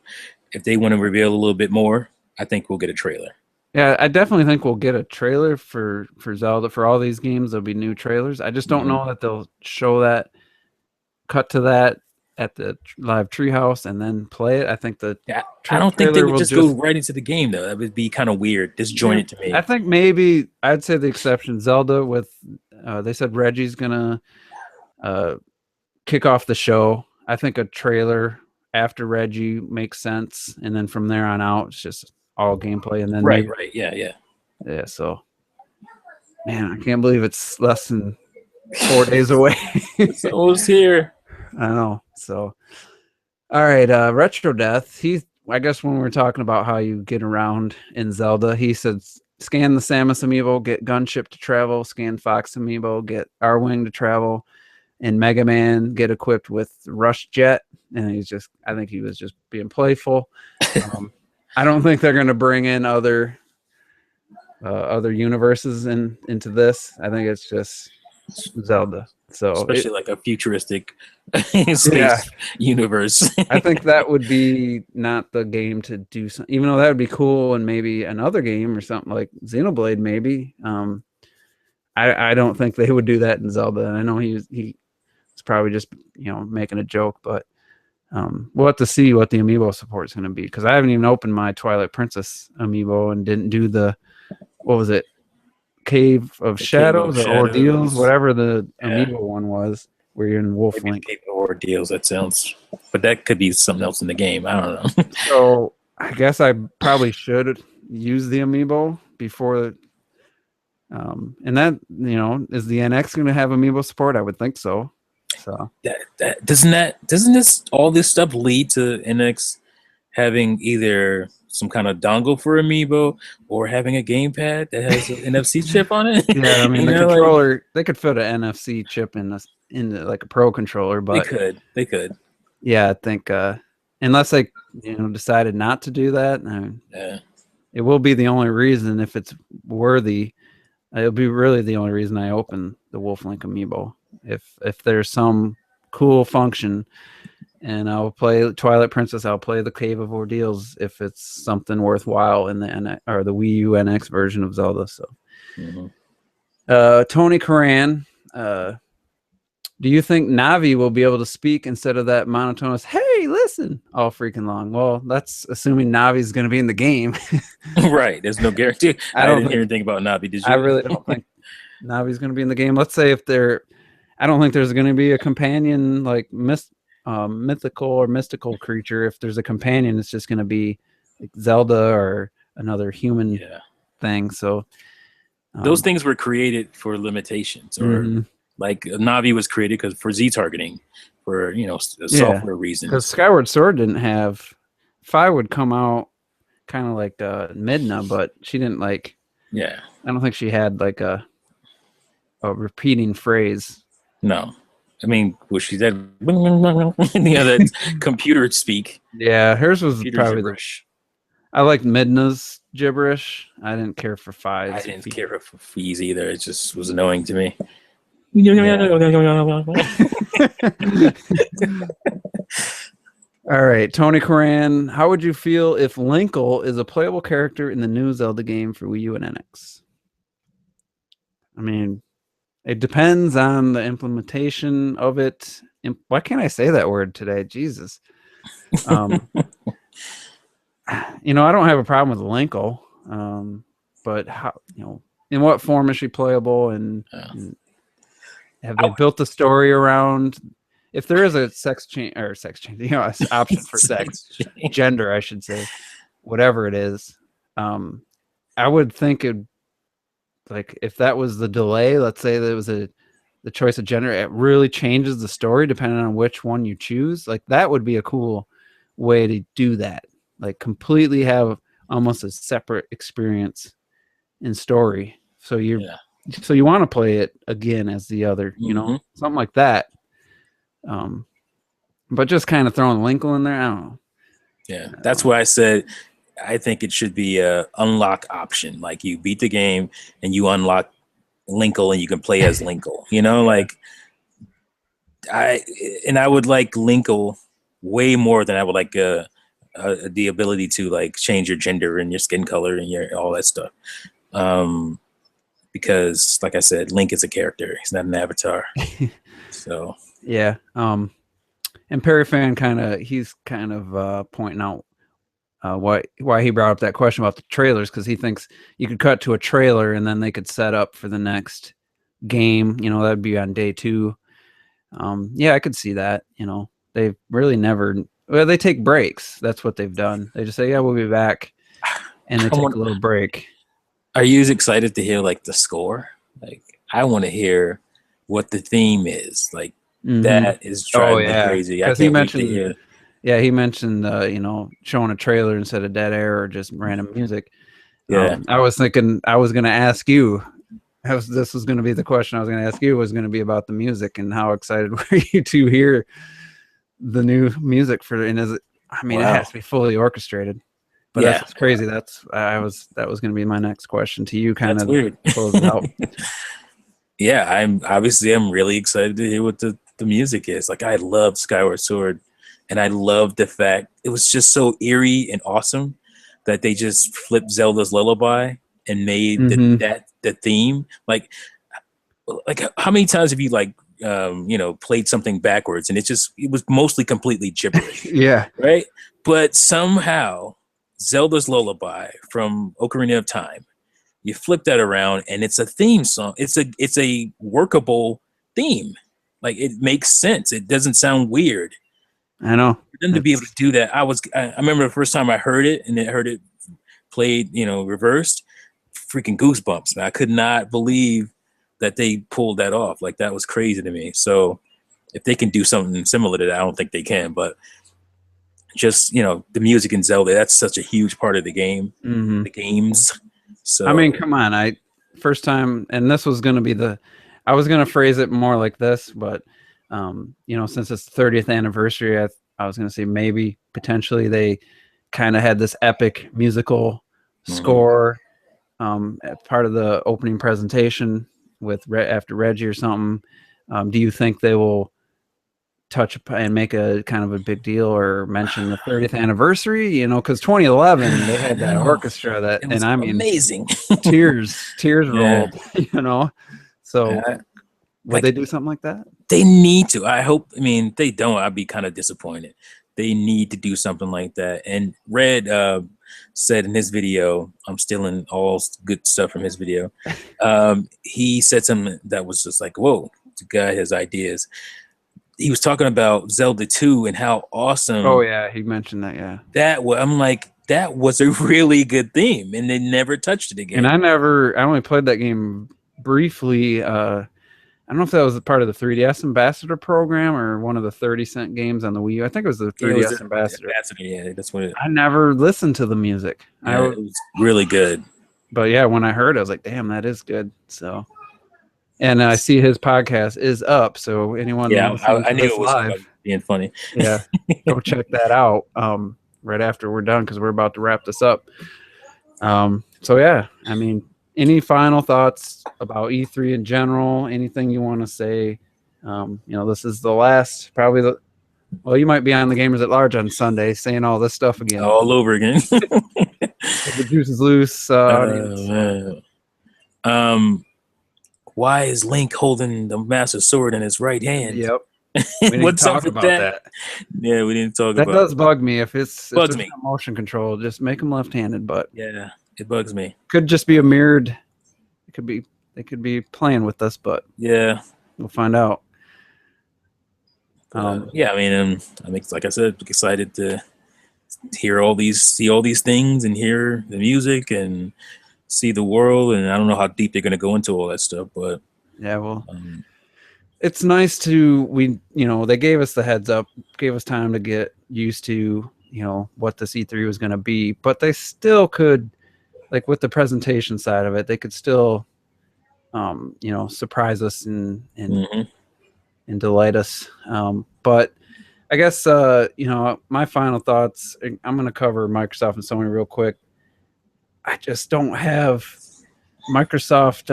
If they want to reveal a little bit more, I think we'll get a trailer. Yeah, I definitely think we'll get a trailer for Zelda. For all these games, there'll be new trailers. I just don't know that they'll show that, cut to that at the live Treehouse and then play it. I think I don't think they would just go right into the game, though. That would be kind of weird, disjointed to me. I think maybe I'd say the exception, Zelda with, they said Reggie's going to kick off the show. I think a trailer after Reggie makes sense. And then from there on out, it's just all gameplay. And then right. Yeah. So, man, I can't believe it's less than 4 days away. It's almost here. I know. So, all right. Retro Death. He I guess when we're talking about how you get around in Zelda, he said scan the Samus amiibo, get Gunship to travel, scan Fox amiibo, get Arwing to travel, and Mega Man get equipped with Rush Jet. And I think he was just being playful. I don't think they're going to bring in other universes into this. I think it's just Zelda. So especially like a futuristic space universe. I think that would be not the game to do something, even though that would be cool and maybe another game or something like Xenoblade, maybe. I don't think they would do that in Zelda. And I know he was probably just, making a joke, but we'll have to see what the amiibo support is going to be, because I haven't even opened my Twilight Princess amiibo and didn't do what was it? Cave of Shadows or Ordeals, whatever the amiibo one was, where you're in Wolf Link. Cave of Ordeals, that sounds, but that could be something else in the game. I don't know. So I guess I probably should use the amiibo before. And that, is the NX going to have amiibo support? I would think so. So doesn't all this stuff lead to NX having either some kind of dongle for amiibo or having a gamepad that has an NFC chip on it? Yeah, I mean the controller, they could fit an NFC chip in like a Pro controller, but they could. Yeah, I think unless they decided not to do that, it will be the only reason. If it's worthy, it'll be really the only reason I open the Wolf Link amiibo. If there's some cool function, and I'll play Twilight Princess, I'll play the Cave of Ordeals if it's something worthwhile in the Wii U NX version of Zelda. So, Tony Karan, do you think Navi will be able to speak instead of that monotonous "Hey, listen" all freaking long? Well, that's assuming Navi's going to be in the game, right? There's no guarantee. I didn't hear anything about Navi. Did you? I really don't think Navi's going to be in the game. Let's say I don't think there's going to be a companion like mythical or mystical creature. If there's a companion, it's just going to be like Zelda or another human thing. So those things were created for limitations, or like Navi was created for Z targeting, for software reasons. Because Skyward Sword didn't have. Fi would come out kind of like Midna, but she didn't like. Yeah, I don't think she had like a repeating phrase. No. I mean, was she that that computer speak? Yeah, hers was probably gibberish. I liked Midna's gibberish. I didn't care for Fi's. I didn't care for Fi's either. It just was annoying to me. All right, Tony Karan, how would you feel if Linkle is a playable character in the new Zelda game for Wii U and NX? I mean, it depends on the implementation of it. Why can't I say that word today? Jesus. I don't have a problem with Linkle, but how, in what form is she playable, and have they built the story around? If there is a sex change, option for sex, gender, I should say, whatever it is, I would think it. Like if that was the delay, let's say there was the choice of gender, it really changes the story depending on which one you choose. Like that would be a cool way to do that. Like completely have almost a separate experience in story. So so you want to play it again as the other, something like that. But just kind of throwing Linkle in there, I don't know. Yeah, that's why I said I think it should be a unlock option. Like you beat the game and you unlock Linkle and you can play as Linkle. I would like Linkle way more than I would like the ability to like change your gender and your skin color and all that stuff. Because like I said, Link is a character. He's not an avatar. So yeah. And Perry Fan he's kind of pointing out why he brought up that question about the trailers, because he thinks you could cut to a trailer and then they could set up for the next game. That'd be on day 2. I could see that. They've really never. Well, they take breaks. That's what they've done. They just say, "Yeah, we'll be back," and they take a little break. Are you excited to hear like the score? Like, I want to hear what the theme is. Like that is driving me crazy. Because he mentioned Yeah, he mentioned showing a trailer instead of dead air or just random music. Yeah. I was thinking I was going to ask you. This was going to be the question I was going to ask you, was going to be about the music and how excited were you to hear the new music for, and is it, I mean, it Wow. has to be fully orchestrated, but Yeah. that's crazy. That was going to be my next question to you, kind That's of weird. close it out. Yeah, I'm really excited to hear what the music is. Like I love Skyward Sword, and I love the fact it was just so eerie and awesome that they just flipped Zelda's Lullaby and made Mm-hmm. the theme. Like how many times have you played something backwards and it was mostly completely gibberish, Yeah, right? But somehow Zelda's Lullaby from Ocarina of Time, you flip that around and it's a theme song. It's a workable theme. Like it makes sense. It doesn't sound weird. I know. For them to be able to do that, I remember the first time I heard it and heard it played, reversed, freaking goosebumps. Man. I could not believe that they pulled that off. Like that was crazy to me. So if they can do something similar to that, I don't think they can, but just, the music in Zelda, that's such a huge part of the game, Mm-hmm. the games. I mean, So come on. First time, and this was going to be I was going to phrase it more like this, but, since it's the 30th anniversary, I was going to say maybe potentially they kind of had this epic musical mhm. score as part of the opening presentation with after Reggie or something. Do you think they will touch and make a kind of a big deal or mention the 30th anniversary? Because 2011 they had that No, orchestra that, it and was I mean, amazing. tears Yeah. rolled. So Uh, would they like do something like that? they need to. I hope. I mean, if they don't, I'd be kind of disappointed. They need to do something like that. And Red said in his video, I'm stealing all good stuff from his video. He said something that was just like, "Whoa, the guy has ideas." He was talking about Zelda 2 and how Oh awesome yeah, he mentioned that. Yeah, that was. I'm like, that was a really good theme, and they never touched it and again. I only played that game briefly. I don't know if that was a part of the 3DS Ambassador program or one of the 30-cent games on the Wii U. I think it was the It was a 3DS Ambassador. ambassador. Yeah, that's what it. I never listened to the music. Yeah, it was really good. But yeah, when I heard it, I was like, damn, that is good. So, and I see his podcast is up. So anyone Yeah, listening I to knew this it was about live, being funny. yeah, go check that out. Right after we're done, because we're about to wrap this up. So yeah, I mean, any final thoughts about E3 in general? Anything you want to say? This is the last, probably well, you might be on the Gamers at Large on Sunday saying all this stuff again. All over again. The juice is loose, audience. Man. Um, why is Link holding the Master Sword in his right hand? Yep, we didn't What's up talk with about that? that. Yeah, we didn't talk That about does it. bug me if Bugs there's me. no motion control, just make them left-handed. But Yeah, it bugs me. could just be a mirrored. It could be they could be playing with us, but Yeah. we'll find out. Yeah, I mean, like I said, excited to see all these things and hear the music and see the world. And I don't know how deep they're going to go into all that stuff, but Yeah, well, um, it's nice they gave us the heads up, gave us time to get used to what the C3 was going to be, but they still could, like with the presentation side of it, they could still surprise us and mhm. delight us. But I guess my final thoughts, I'm going to cover Microsoft and Sony real quick. I just don't have Microsoft.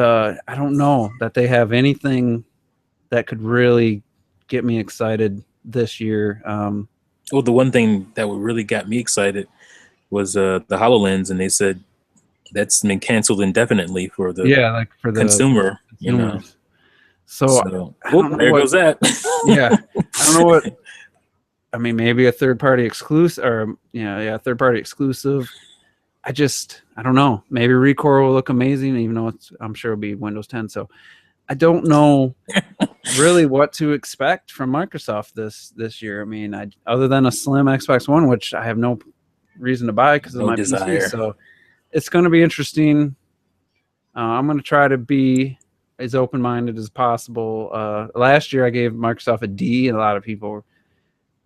I don't know that they have anything that could really get me excited this year. Well, the one thing that really got me excited was the HoloLens, and they said that's been canceled indefinitely for the Yeah, like for the consumer. consumers. So So, I whoop, don't know there what. goes that. Yeah, I don't know what. I mean, maybe a third party exclusive, or third party exclusive. I don't know. Maybe Recore will look amazing, even though I'm sure it'll be Windows 10. So I don't know really what to expect from Microsoft this year. I mean, other than a slim Xbox One, which I have no reason to buy because of No my PC. desire. So it's going to be interesting. I'm going to try to be as open-minded as possible. Last year I gave Microsoft a D, and a lot of people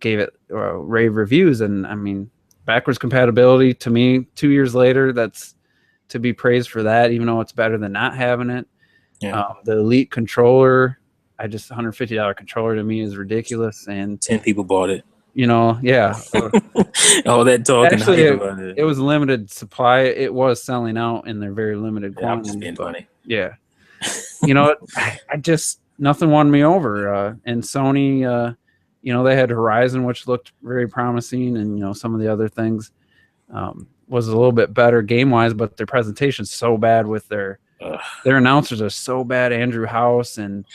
gave it rave reviews. And I mean, backwards compatibility to me, 2 years later, that's to be praised for that, even though it's better than not having it. Yeah. The Elite controller, $150 controller to me is ridiculous. And 10 people bought it. Yeah. All that talk Actually, and hype about it. It was limited supply. It was selling out in their very limited quantity. I'm just being funny. Yeah. I just, nothing won me over. And Sony, they had Horizon, which looked very promising, and some of the other things was a little bit better game wise, but their presentation's so bad with their announcers are so bad. Andrew House, and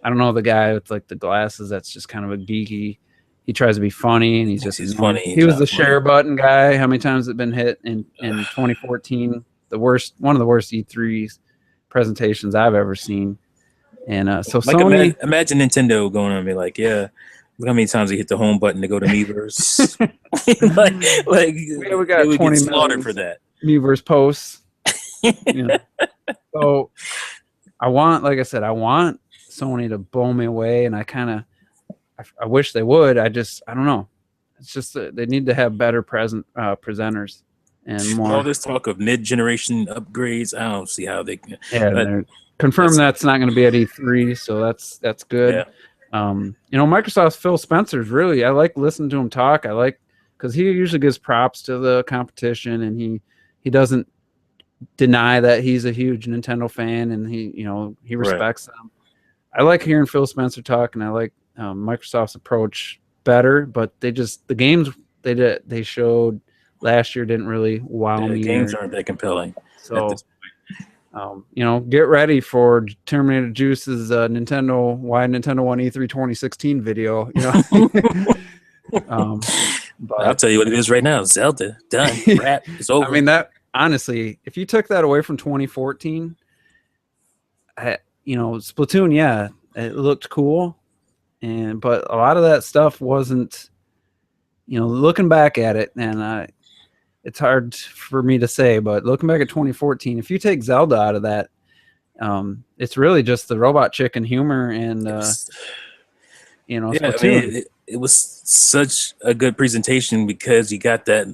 I don't know, the guy with like the glasses that's just kind of a geeky. He tries to be funny, and he's funny. He was the share button guy. How many times has it been hit in 2014? One of the worst E3 presentations I've ever seen. And so like Sony, imagine Nintendo going on and be like, yeah, look how many times they hit the home button to go to Miiverse. we got 20 slaughtered for that. Miiverse posts. So I want Sony to blow me away, and I wish they would. I don't know. It's just they need to have better presenters and more. All this talk of mid-generation upgrades, I don't see how they can. Yeah, confirm that's not going to be at E3, so that's good. Yeah. Microsoft's Phil Spencer's really, I like listening to him talk. I like, because he usually gives props to the competition, and he doesn't deny that he's a huge Nintendo fan, and he respects them. I like hearing Phil Spencer talk, and I like Microsoft's approach better, but the games they showed last year didn't really wow me. Games aren't that compelling. So get ready for Terminator Juice's why Nintendo won E3 2016 video. But I'll tell you what it is right now. Zelda done. Rap. It's over. I mean, that honestly, if you took that away from 2014, Splatoon, yeah, it looked cool, but a lot of that stuff wasn't. Looking back at it, and it's hard for me to say, but looking back at 2014, if you take Zelda out of that, it's really just the robot chicken humor and Splatoon. I mean, it was such a good presentation because you got that.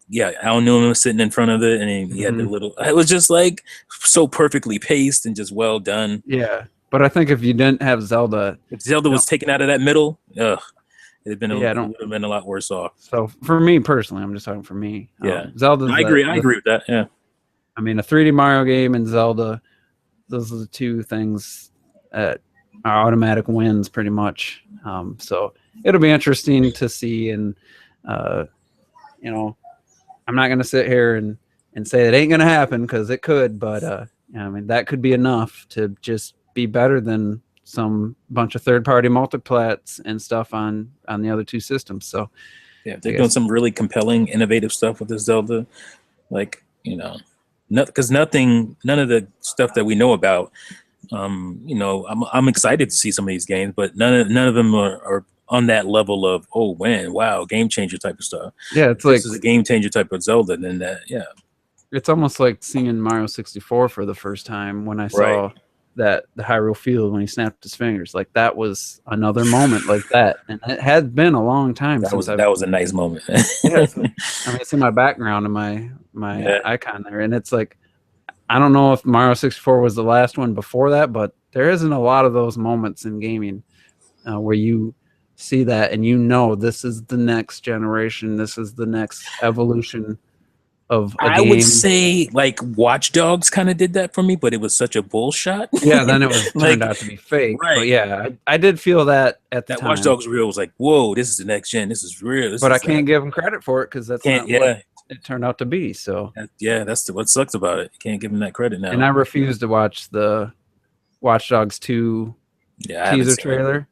Yeah, Al Newman was sitting in front of it, and he had the little. It was just like so perfectly paced and just well done. Yeah, but I think if you didn't have Zelda, if Zelda was taken out of that middle, it'd been would have been a lot worse off. So for me personally, I'm just talking for me. Yeah, Zelda. I agree. I agree with that. Yeah. I mean, a 3D Mario game and Zelda, those are the two things that are automatic wins, pretty much. So it'll be interesting to see, and I'm not going to sit here and say it ain't going to happen, because it could, but I mean, that could be enough to just be better than some bunch of third-party multiplats and stuff on the other two systems. So yeah, they're doing some really compelling, innovative stuff with this Zelda, because none of the stuff that we know about. I'm excited to see some of these games, but none of them are on that level of wow, game changer type of stuff. Yeah, it's this is a game changer type of Zelda. Then that, yeah, it's almost like seeing Mario 64 for the first time when I saw the Hyrule Field when he snapped his fingers. Like, that was another moment like that, and it had been a long time that was a nice moment. Yeah, I mean, it's in my background and my icon there, and it's like, I don't know if Mario 64 was the last one before that, but there isn't a lot of those moments in gaming where you see that and this is the next generation, this is the next evolution of a game. I would say like Watch Dogs kind of did that for me, but it was such a bull shot. Yeah, then it was turned out to be fake. Right. But yeah, I did feel that at the time. Watch Dogs real was like, whoa, this is the next gen. This is real. But I can't give them credit for it, because that's not what it turned out to be. So that's what sucks about it. You can't give them that credit now. And I refuse to watch the Watch Dogs 2 teaser trailer.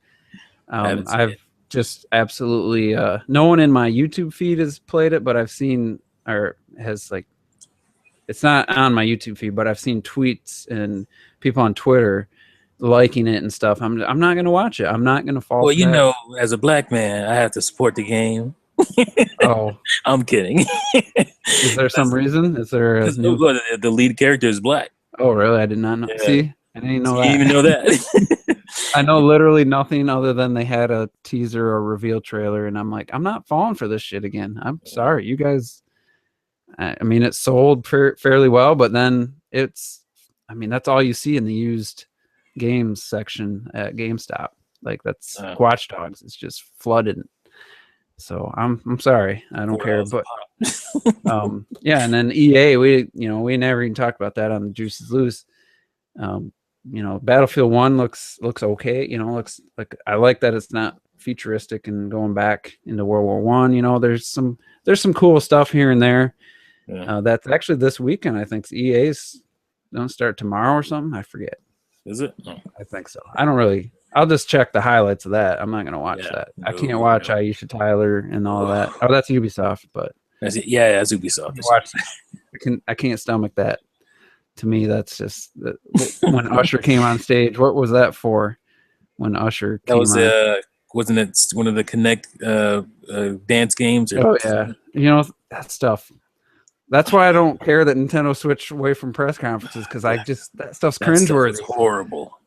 I've just absolutely no one in my YouTube feed has played it, but I've seen, or has, like, it's not on my YouTube feed, but I've seen tweets and people on Twitter liking it and stuff. I'm not gonna watch it. I'm not gonna fall. Well, as a black man, I have to support the game. Oh, I'm kidding. Is there some reason? Is there the lead character is black? Oh, really? I did not know. Yeah. See, I didn't know that. You didn't even know that. I know literally nothing other than they had a teaser or reveal trailer, and I'm like, I'm not falling for this shit again. I'm sorry, you guys. I mean, it sold fairly well, but then I mean, that's all you see in the used games section at GameStop. Like that's Watch Dogs. It's just flooded. So I'm sorry, I don't care. But yeah, and then EA, we never even talked about that on the Juices Loose. Battlefield 1 looks okay. Looks like I like that it's not futuristic and going back into World War One. There's some cool stuff here and there. Yeah. That's actually this weekend. I think EA's don't start tomorrow or something. I forget. Is it? No. I think so. I don't really. I'll just check the highlights of that. I'm not going to watch that. I can't watch Aisha Tyler and all of that. Oh, that's Ubisoft, but that's Ubisoft. I can't stomach that. To me, that's just when Usher came on stage. What was that for? When Usher came on? Wasn't it one of the Connect dance games? Oh yeah, that stuff. That's why I don't care that Nintendo switched away from press conferences, because that stuff's cringeworthy. Stuff is horrible.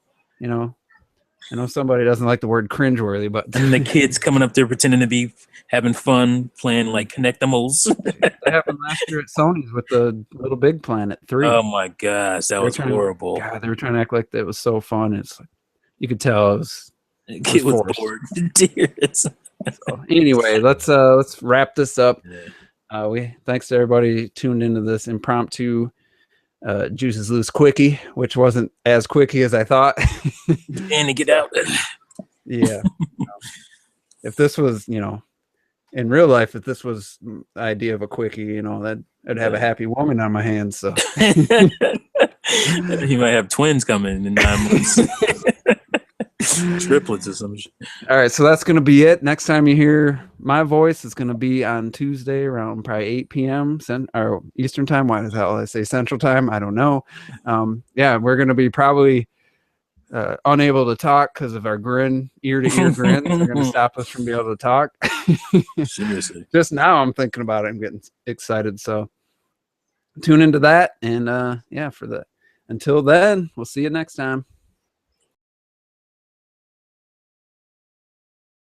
I know somebody doesn't like the word cringeworthy, but and the kids coming up there pretending to be having fun playing like Connectimals. That happened last year at Sony's with the Little Big Planet 3. Oh my gosh, that was horrible. God, they were trying to act like it was so fun. It's like you could tell it was bored. So, anyway, let's wrap this up. Thanks to everybody tuned into this impromptu Juices Loose Quickie, which wasn't as quickie as I thought. And to get out. Yeah. If this was, in real life, if this was the idea of a quickie, that I'd have a happy woman on my hands. So he might have twins coming in 9 months. Triplets or some shit. All right, so that's gonna be it. Next time you hear my voice, it's gonna be on Tuesday around probably 8 p.m. or Eastern time. Why the hell did I say Central time? I don't know. We're gonna be probably unable to talk because of our ear-to-ear grins. They're gonna stop us from being able to talk. Seriously. Just now I'm thinking about it. I'm getting excited. So tune into that, and until then, we'll see you next time.